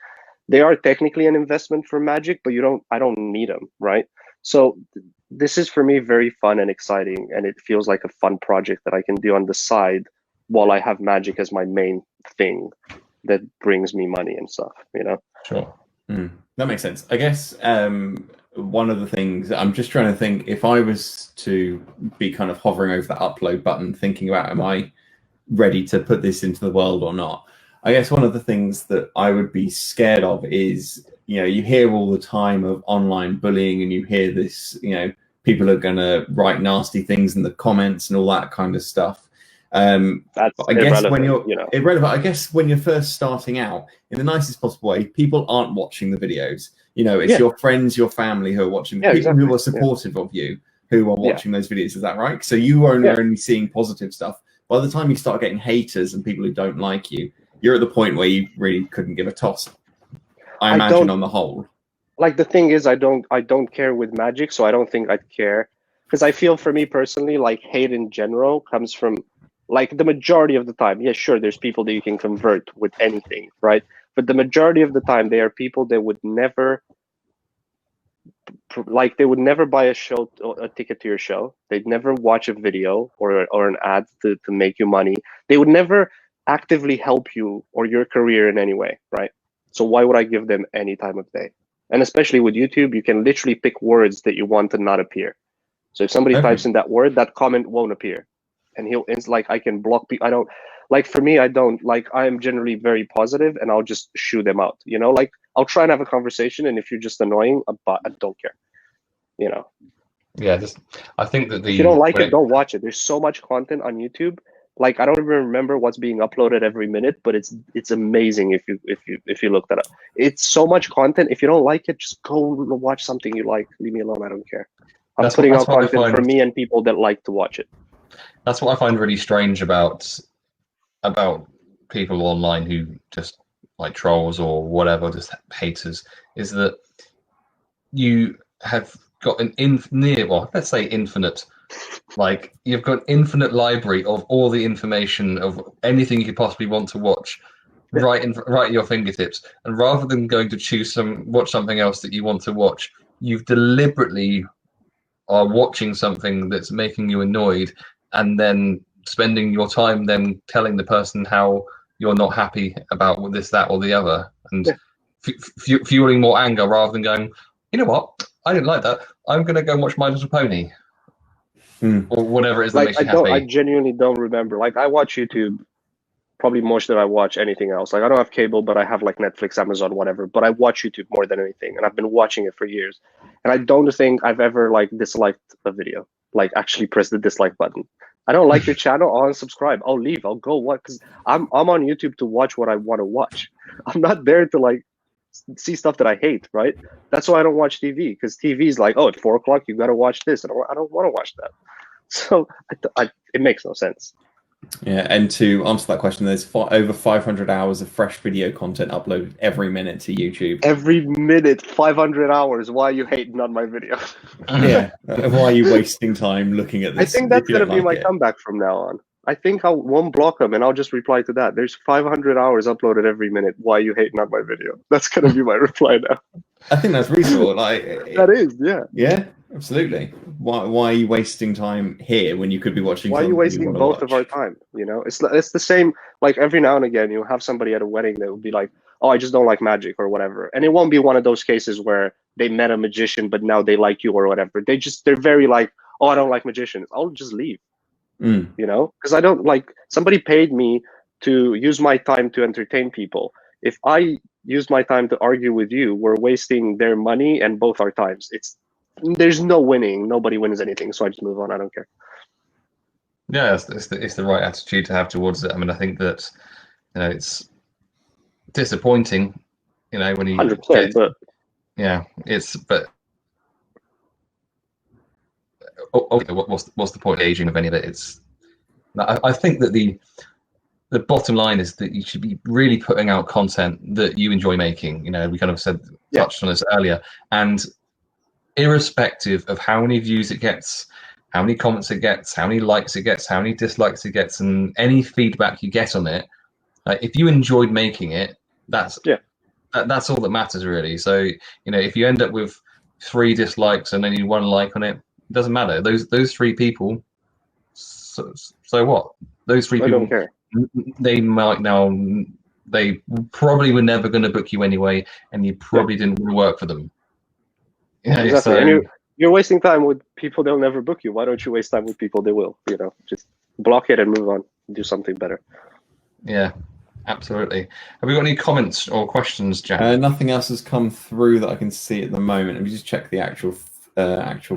They are technically an investment for magic, but I don't need them, right? So this is for me very fun and exciting, and it feels like a fun project that I can do on the side while I have magic as my main thing that brings me money and stuff, Sure. That makes sense. I guess one of the things I'm just trying to think, if I was to be kind of hovering over that upload button, thinking about, am I ready to put this into the world or not? I guess one of the things that I would be scared of is, you hear all the time of online bullying, and you hear this, people are going to write nasty things in the comments and all that kind of stuff. That's I guess irrelevant, when you're irrelevant, I guess when you're first starting out, in the nicest possible way, people aren't watching the videos. It's your friends, your family who are watching, people exactly. who are supportive of you, who are watching those videos. Is that right? So you are only seeing positive stuff. By the time you start getting haters and people who don't like you, you're at the point where you really couldn't give a toss. I imagine on the whole. Like, the thing is, I don't care with magic, so I don't think I'd care, because I feel, for me personally, like, hate in general comes from, like, the majority of the time. Yeah, sure, there's people that you can convert with anything, right? But the majority of the time, they are people that would never, they would never buy a ticket to your show. They'd never watch a video or an ad to make you money. They would never actively help you or your career in any way, right? So why would I give them any time of day? And especially with YouTube, you can literally pick words that you want to not appear. So if somebody types in that word, that comment won't appear, and it's like I can block people. I don't like. For me, I don't like. I am generally very positive, and I'll just shoo them out. You know, like I'll try and have a conversation, and if you're just annoying, but I don't care. You know. Yeah, I think that if you don't like it, don't watch it. There's so much content on YouTube. Like I don't even remember what's being uploaded every minute, but it's amazing if you look that up. It's so much content. If you don't like it, just go watch something you like. Leave me alone. I don't care. I'm putting out content for me and people that like to watch it. That's what I find really strange about people online who just like trolls or whatever, just haters, is that you have got an let's say infinite, like you've got infinite library of all the information of anything you could possibly want to watch right at your fingertips, and rather than going to watch something else that you want to watch, you've deliberately are watching something that's making you annoyed, and then spending your time then telling the person how you're not happy about this, that, or the other, and fueling more anger rather than going, you know what, I didn't like that, I'm going to go and watch My Little Pony. Or whatever it is that makes you happy. I genuinely don't remember. Like I watch YouTube probably more than I watch anything else. Like I don't have cable, but I have like Netflix, Amazon, whatever. But I watch YouTube more than anything, and I've been watching it for years. And I don't think I've ever like disliked a video. Like actually press the dislike button. I don't like your channel, I'll unsubscribe. I'll leave. I'll go what? Because I'm on YouTube to watch what I want to watch. I'm not there to like see stuff that I hate, right? That's why I don't watch TV, because TV is like, oh, at 4 o'clock you got to watch this, and I don't want to watch that. So it makes no sense. Yeah, and to answer that question, there's over 500 hours of fresh video content uploaded every minute to YouTube. Every minute, 500 hours. Why are you hating on my video? Yeah, why are you wasting time looking at this? I think that's going to be my comeback from now on. I think I won't block them, and I'll just reply to that. There's 500 hours uploaded every minute. Why are you hating on my video? That's going to be my reply now. I think that's reasonable. Like that is, yeah. Yeah, absolutely. Why are you wasting time here when you could be watching? Why are you wasting both of our time? You know, it's the same. Like every now and again, you'll have somebody at a wedding that will be like, "Oh, I just don't like magic" or whatever, and it won't be one of those cases where they met a magician but now they like you or whatever. They're very like, "Oh, I don't like magicians. I'll just leave." You know, because I don't like, somebody paid me to use my time to entertain people. If I use my time to argue with you, we're wasting their money and both our times. There's no winning. Nobody wins anything. So I just move on. I don't care. Yeah, it's the right attitude to have towards it. I mean, I think that, you know, it's disappointing, you know, when you 100%, but yeah, but what's the point of aging of any of it? I think that the bottom line is that you should be really putting out content that you enjoy making. You know, we kind of touched on this earlier, and irrespective of how many views it gets, how many comments it gets, how many likes it gets, how many dislikes it gets, and any feedback you get on it, if you enjoyed making it, that's all that matters, really. So, you know, if you end up with 3 dislikes and only 1 like on it, it doesn't matter. Those 3 people, so what? Those 3 people, don't care. They probably were never going to book you anyway, and you probably didn't want to work for them. Yeah, exactly. And you're wasting time with people they'll never book you. Why don't you waste time with people they will? You know, just block it and move on. Do something better. Yeah, absolutely. Have we got any comments or questions, Jack? Nothing else has come through that I can see at the moment. Let me just check the actual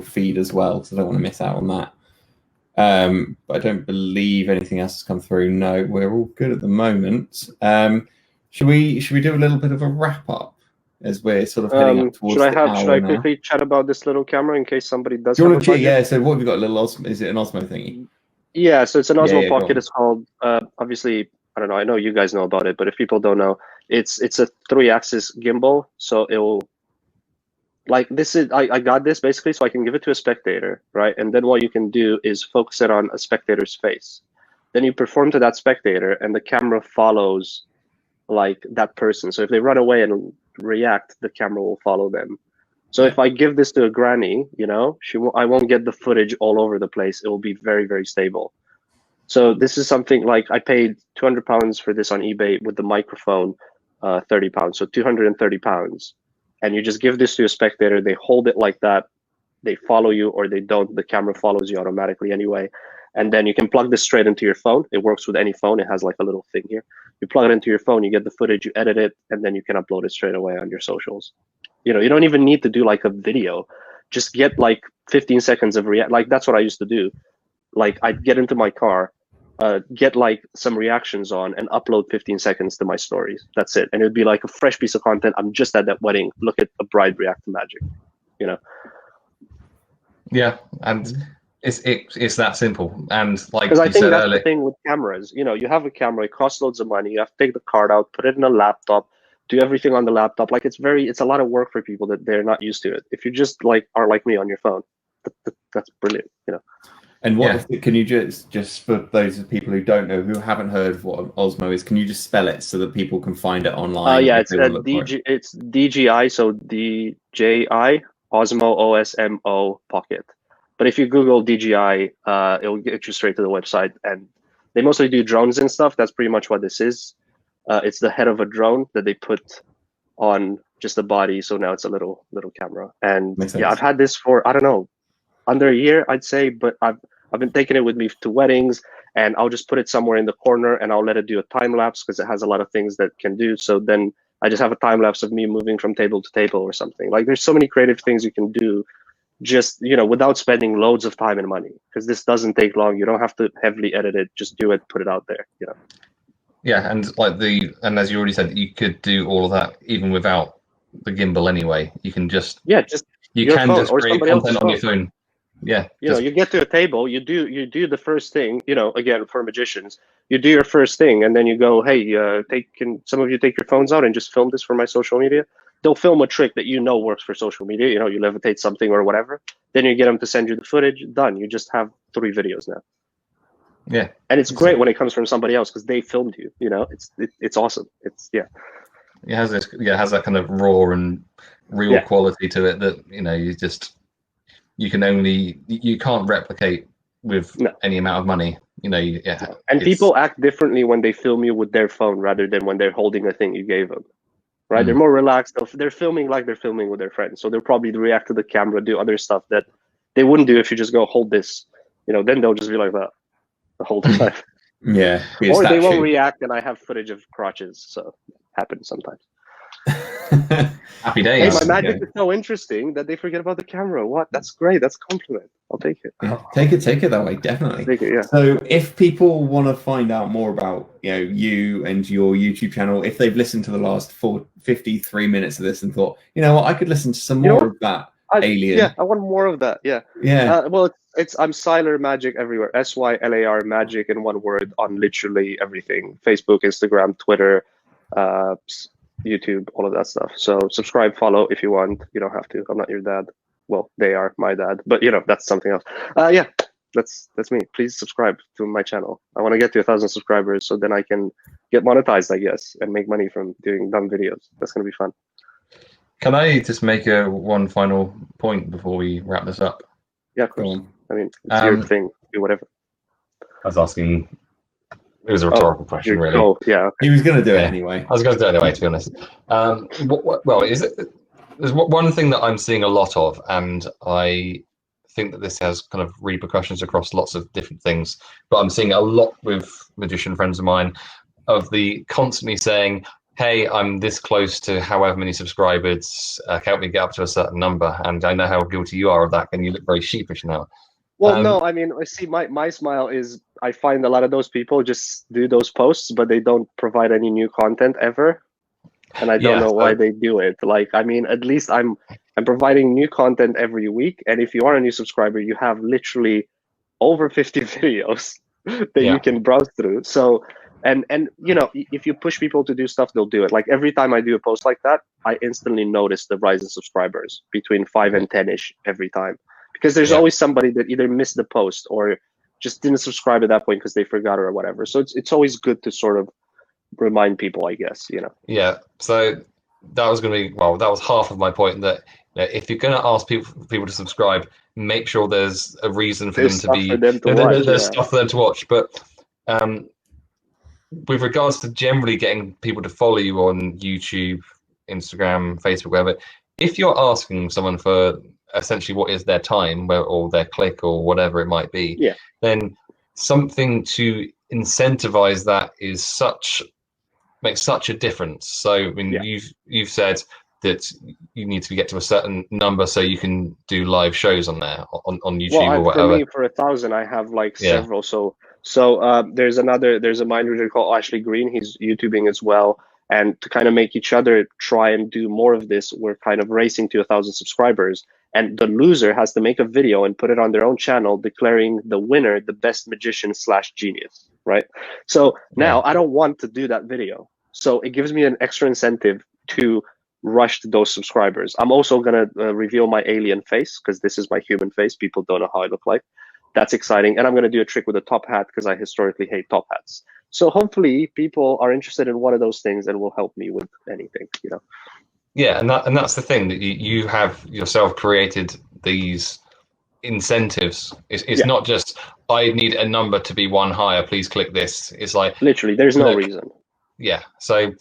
feed as well, because I don't want to miss out on that. But I don't believe anything else has come through. No, we're all good at the moment. Should we do a little bit of a wrap up as we're sort of heading up towards the hour? Should I quickly chat about this little camera in case somebody does? Do you want to? Yeah. So what have you got? A little Osmo? Is it an Osmo thingy? Yeah. So it's an Osmo Pocket. It's called. Obviously, I don't know. I know you guys know about it, but if people don't know, it's a 3-axis gimbal. So it will. Like this is, I got this basically so I can give it to a spectator, right? And then what you can do is focus it on a spectator's face. Then you perform to that spectator, and the camera follows like that person. So if they run away and react, the camera will follow them. So if I give this to a granny, you know, I won't get the footage all over the place. It will be very, very stable. So this is something like I paid £200 for this on eBay with the microphone, £30, so £230. And you just give this to a spectator. They hold it like that. They follow you or they don't. The camera follows you automatically anyway. And then you can plug this straight into your phone. It works with any phone. It has like a little thing here. You plug it into your phone, you get the footage, you edit it, and then you can upload it straight away on your socials. You know, you don't even need to do like a video. Just get like 15 seconds of react. Like that's what I used to do. Like I'd get into my car, get like some reactions on and upload 15 seconds to my stories. That's it. And it would be like a fresh piece of content. I'm just at that wedding. Look at a bride react to magic, you know? Yeah. And it's that simple. And like because I you think said that's earlier, the thing with cameras. You know, you have a camera, it costs loads of money. You have to take the card out, put it in a laptop, do everything on the laptop. Like it's a lot of work for people that they're not used to it. If you just like are like me on your phone, that's brilliant, you know. And what can you just for those people who don't know, who haven't heard of what Osmo is, can you just spell it so that people can find it online? Yeah, it's DJI, so DJI Osmo OSMO Pocket. But if you Google DJI, it'll get you straight to the website. And they mostly do drones and stuff. That's pretty much what this is. It's the head of a drone that they put on just the body. So now it's a little camera. And yeah, I've had this for, I don't know, under a year, I'd say. But I've been taking it with me to weddings, and I'll just put it somewhere in the corner and I'll let it do a time lapse because it has a lot of things that can do. So then I just have a time lapse of me moving from table to table or something. Like there's so many creative things you can do just, you know, without spending loads of time and money, because this doesn't take long. You don't have to heavily edit it. Just do it, put it out there, you know. Yeah, and like and as you already said, you could do all of that even without the gimbal anyway. You can just you can just create content on your phone. Yeah, you know, you get to a table, you do the first thing, you know, again for magicians, you do your first thing, and then you go, hey, can some of you take your phones out and just film this for my social media? They'll film a trick that you know works for social media. You know, you levitate something or whatever. Then you get them to send you the footage. Done. You just have 3 videos now. Yeah, and it's great when it comes from somebody else because they filmed you. You know, it's awesome. It has that kind of raw and real quality to it that, you know, you can't replicate with any amount of money. You know, and people act differently when they film you with their phone rather than when they're holding a thing you gave them. Right? They're more relaxed. They're filming like they're filming with their friends. So they'll probably react to the camera, do other stuff that they wouldn't do if you just go hold this. You know, then they'll just be like that the whole time. Yeah. Or they won't react, and I have footage of crotches. So it happens sometimes. Happy days. Hey, my magic is so interesting that they forget about the camera. What? That's great. That's a compliment. I'll take it. Yeah, take it that way, definitely. Take it, yeah. So if people want to find out more about, you know, you and your YouTube channel, if they've listened to the last 53 minutes of this and thought, you know what, I could listen to some more of that alien. Yeah, I want more of that. Yeah. Yeah. Well, I'm Sylar Magic everywhere. SYLAR Magic in one word on literally everything: Facebook, Instagram, Twitter, YouTube, all of that stuff. So subscribe, follow if you want. You don't have to. I'm not your dad. Well, they are my dad, but you know, that's something else. Yeah, that's me. Please subscribe to my channel. I want to get to 1,000 subscribers so then I can get monetized, I guess, and make money from doing dumb videos. That's gonna be fun. Can I just make one final point before we wrap this up? Yeah, of course. I mean, it's your thing. Do whatever. I was asking. It was a rhetorical question, really. Oh, yeah. He was going to do it anyway. I was going to do it anyway, to be honest. Well, there's one thing that I'm seeing a lot of, and I think that this has kind of repercussions across lots of different things, but I'm seeing a lot with magician friends of mine of the constantly saying, hey, I'm this close to however many subscribers, help me get up to a certain number, and I know how guilty you are of that, and you look very sheepish now. Well, no, I mean, see, my smile is I find a lot of those people just do those posts, but they don't provide any new content ever. And I don't know why they do it. Like, I mean, at least I'm providing new content every week. And if you are a new subscriber, you have literally over 50 videos that you can browse through. So, and you know, if you push people to do stuff, they'll do it. Like every time I do a post like that, I instantly notice the rise in subscribers between 5 and 10-ish every time. Because there's always somebody that either missed the post or just didn't subscribe at that point because they forgot or whatever. So it's always good to sort of remind people, I guess, you know. Yeah. So that was going to be, well, that was half of my point, that, you know, if you're going to ask people to subscribe, make sure there's a reason for them to be. There's stuff for them to watch. But with regards to generally getting people to follow you on YouTube, Instagram, Facebook, whatever, if you're asking someone for essentially what is their time or their click or whatever it might be, then something to incentivize that makes such a difference. So I mean, you've said that you need to get to a certain number so you can do live shows on there on YouTube or whatever. For me, for 1,000, I have like several. So there's a mind reader called Ashley Green. He's YouTubing as well. And to kind of make each other try and do more of this, we're kind of racing to 1,000 subscribers. And the loser has to make a video and put it on their own channel declaring the winner the best magician / genius, right? So now I don't want to do that video. So it gives me an extra incentive to rush to those subscribers. I'm also going to reveal my alien face because this is my human face. People don't know how I look like. That's exciting. And I'm going to do a trick with a top hat because I historically hate top hats. So hopefully people are interested in one of those things and will help me with anything, you know? Yeah, and that's the thing, that you have yourself created these incentives. It's not just, I need a number to be one higher, please click this. It's like literally there's no reason. Yeah. So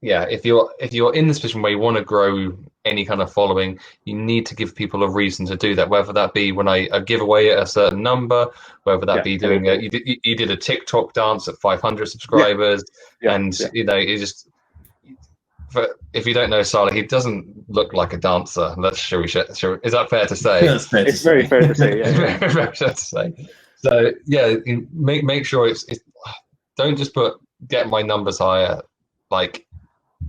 yeah, if you're in this position where you want to grow any kind of following, you need to give people a reason to do that, whether that be when I give away a certain number, whether that be doing you did a TikTok dance at 500 subscribers, and you know, it just, if you don't know Sylar, he doesn't look like a dancer. Sure. Is that fair to say? It's very fair to say. Yeah. Very fair to say. So yeah, make sure it's don't just put get my numbers higher. Like,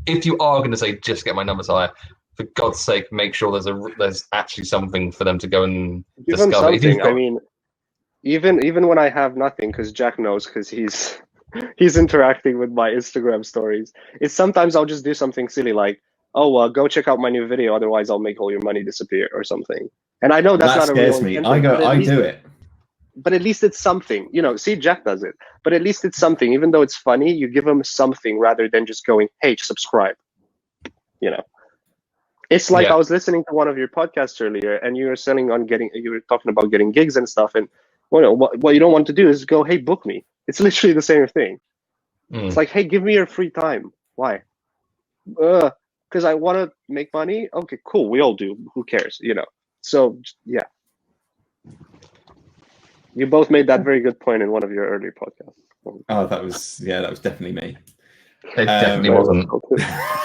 if you are going to say just get my numbers higher, for God's sake, make sure there's actually something for them to go and give discover. Them something. I mean, even when I have nothing, because Jack knows, because he's interacting with my Instagram stories. It's sometimes I'll just do something silly like, oh, go check out my new video, otherwise I'll make all your money disappear or something. And I know that's not a real intent, I do it. But at least it's something, you know. See, Jack does it, but at least it's something. Even though it's funny, you give them something rather than just going, hey, subscribe. You know, it's like I was listening to one of your podcasts earlier, and you were talking about getting gigs and stuff. And what you don't want to do is go, hey, book me. It's literally the same thing. It's like, hey, give me your free time. Why? Because I want to make money. Okay, cool. We all do. Who cares? You know. So yeah. You both made that very good point in one of your earlier podcasts. Oh, that was definitely me. It definitely wasn't.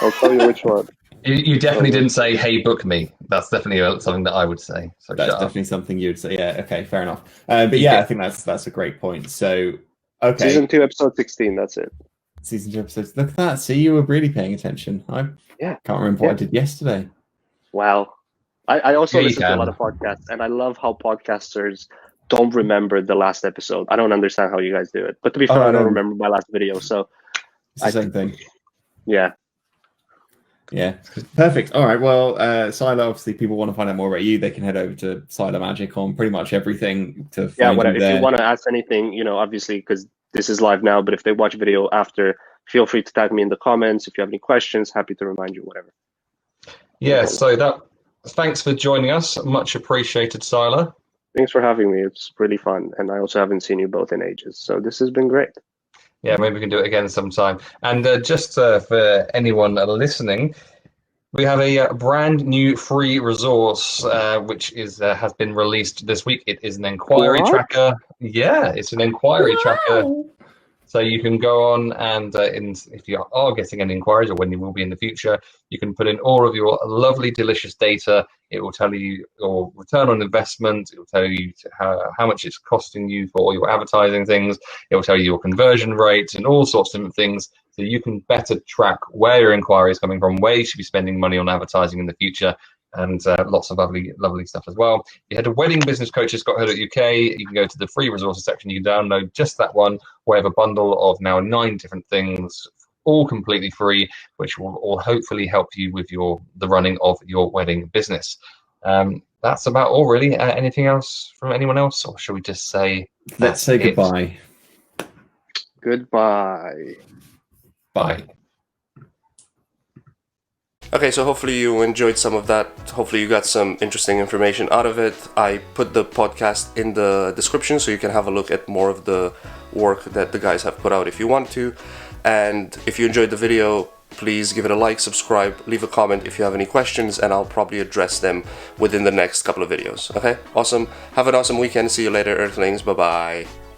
I'll tell you which one. You definitely didn't say, hey, book me. That's definitely something that I would say. So that's definitely something you would say. Yeah, okay, fair enough. But yeah, I think that's a great point. So, okay. Season 2, episode 16, that's it. Season 2, episodes. Look at that. See, you were really paying attention. I can't remember what I did yesterday. Wow. I also listen to a lot of podcasts, and I love how podcasters don't remember the last episode. I don't understand how you guys do it. But to be fair, I don't remember my last video, so it's the same thing. Yeah. Yeah. Perfect. All right. Well, Sylar, obviously people want to find out more about you. They can head over to Sylar Magic on pretty much everything to find whatever. You there. If you want to ask anything, you know, obviously, because this is live now, but if they watch video after, feel free to tag me in the comments. If you have any questions, happy to remind you, whatever. Yeah, so thanks for joining us. Much appreciated, Sylar. Thanks for having me. It's really fun. And I also haven't seen you both in ages. So this has been great. Yeah, maybe we can do it again sometime. And just for anyone listening, we have a brand new free resource, which has been released this week. It is an inquiry tracker. Yeah, it's an inquiry tracker. So you can go on and if you are getting any inquiries, or when you will be in the future, you can put in all of your lovely, delicious data. It will tell you your return on investment. It will tell you how much it's costing you for all your advertising things. It will tell you your conversion rates and all sorts of different things, so you can better track where your inquiry is coming from, where you should be spending money on advertising in the future, and lots of lovely stuff as well. You head to weddingbizcoaches.co.uk. You can go to the free resources section. You can download just that one. We have a bundle of now 9 different things, all completely free, which will all hopefully help you with the running of your wedding business. That's about all, really. Anything else from anyone else, or should we just say let's say goodbye? Goodbye. Bye. Okay, so hopefully you enjoyed some of that. Hopefully you got some interesting information out of it. I put the podcast in the description so you can have a look at more of the work that the guys have put out if you want to. And if you enjoyed the video, please give it a like, subscribe, leave a comment if you have any questions, and I'll probably address them within the next couple of videos. Okay, awesome. Have an awesome weekend. See you later, Earthlings. Bye bye.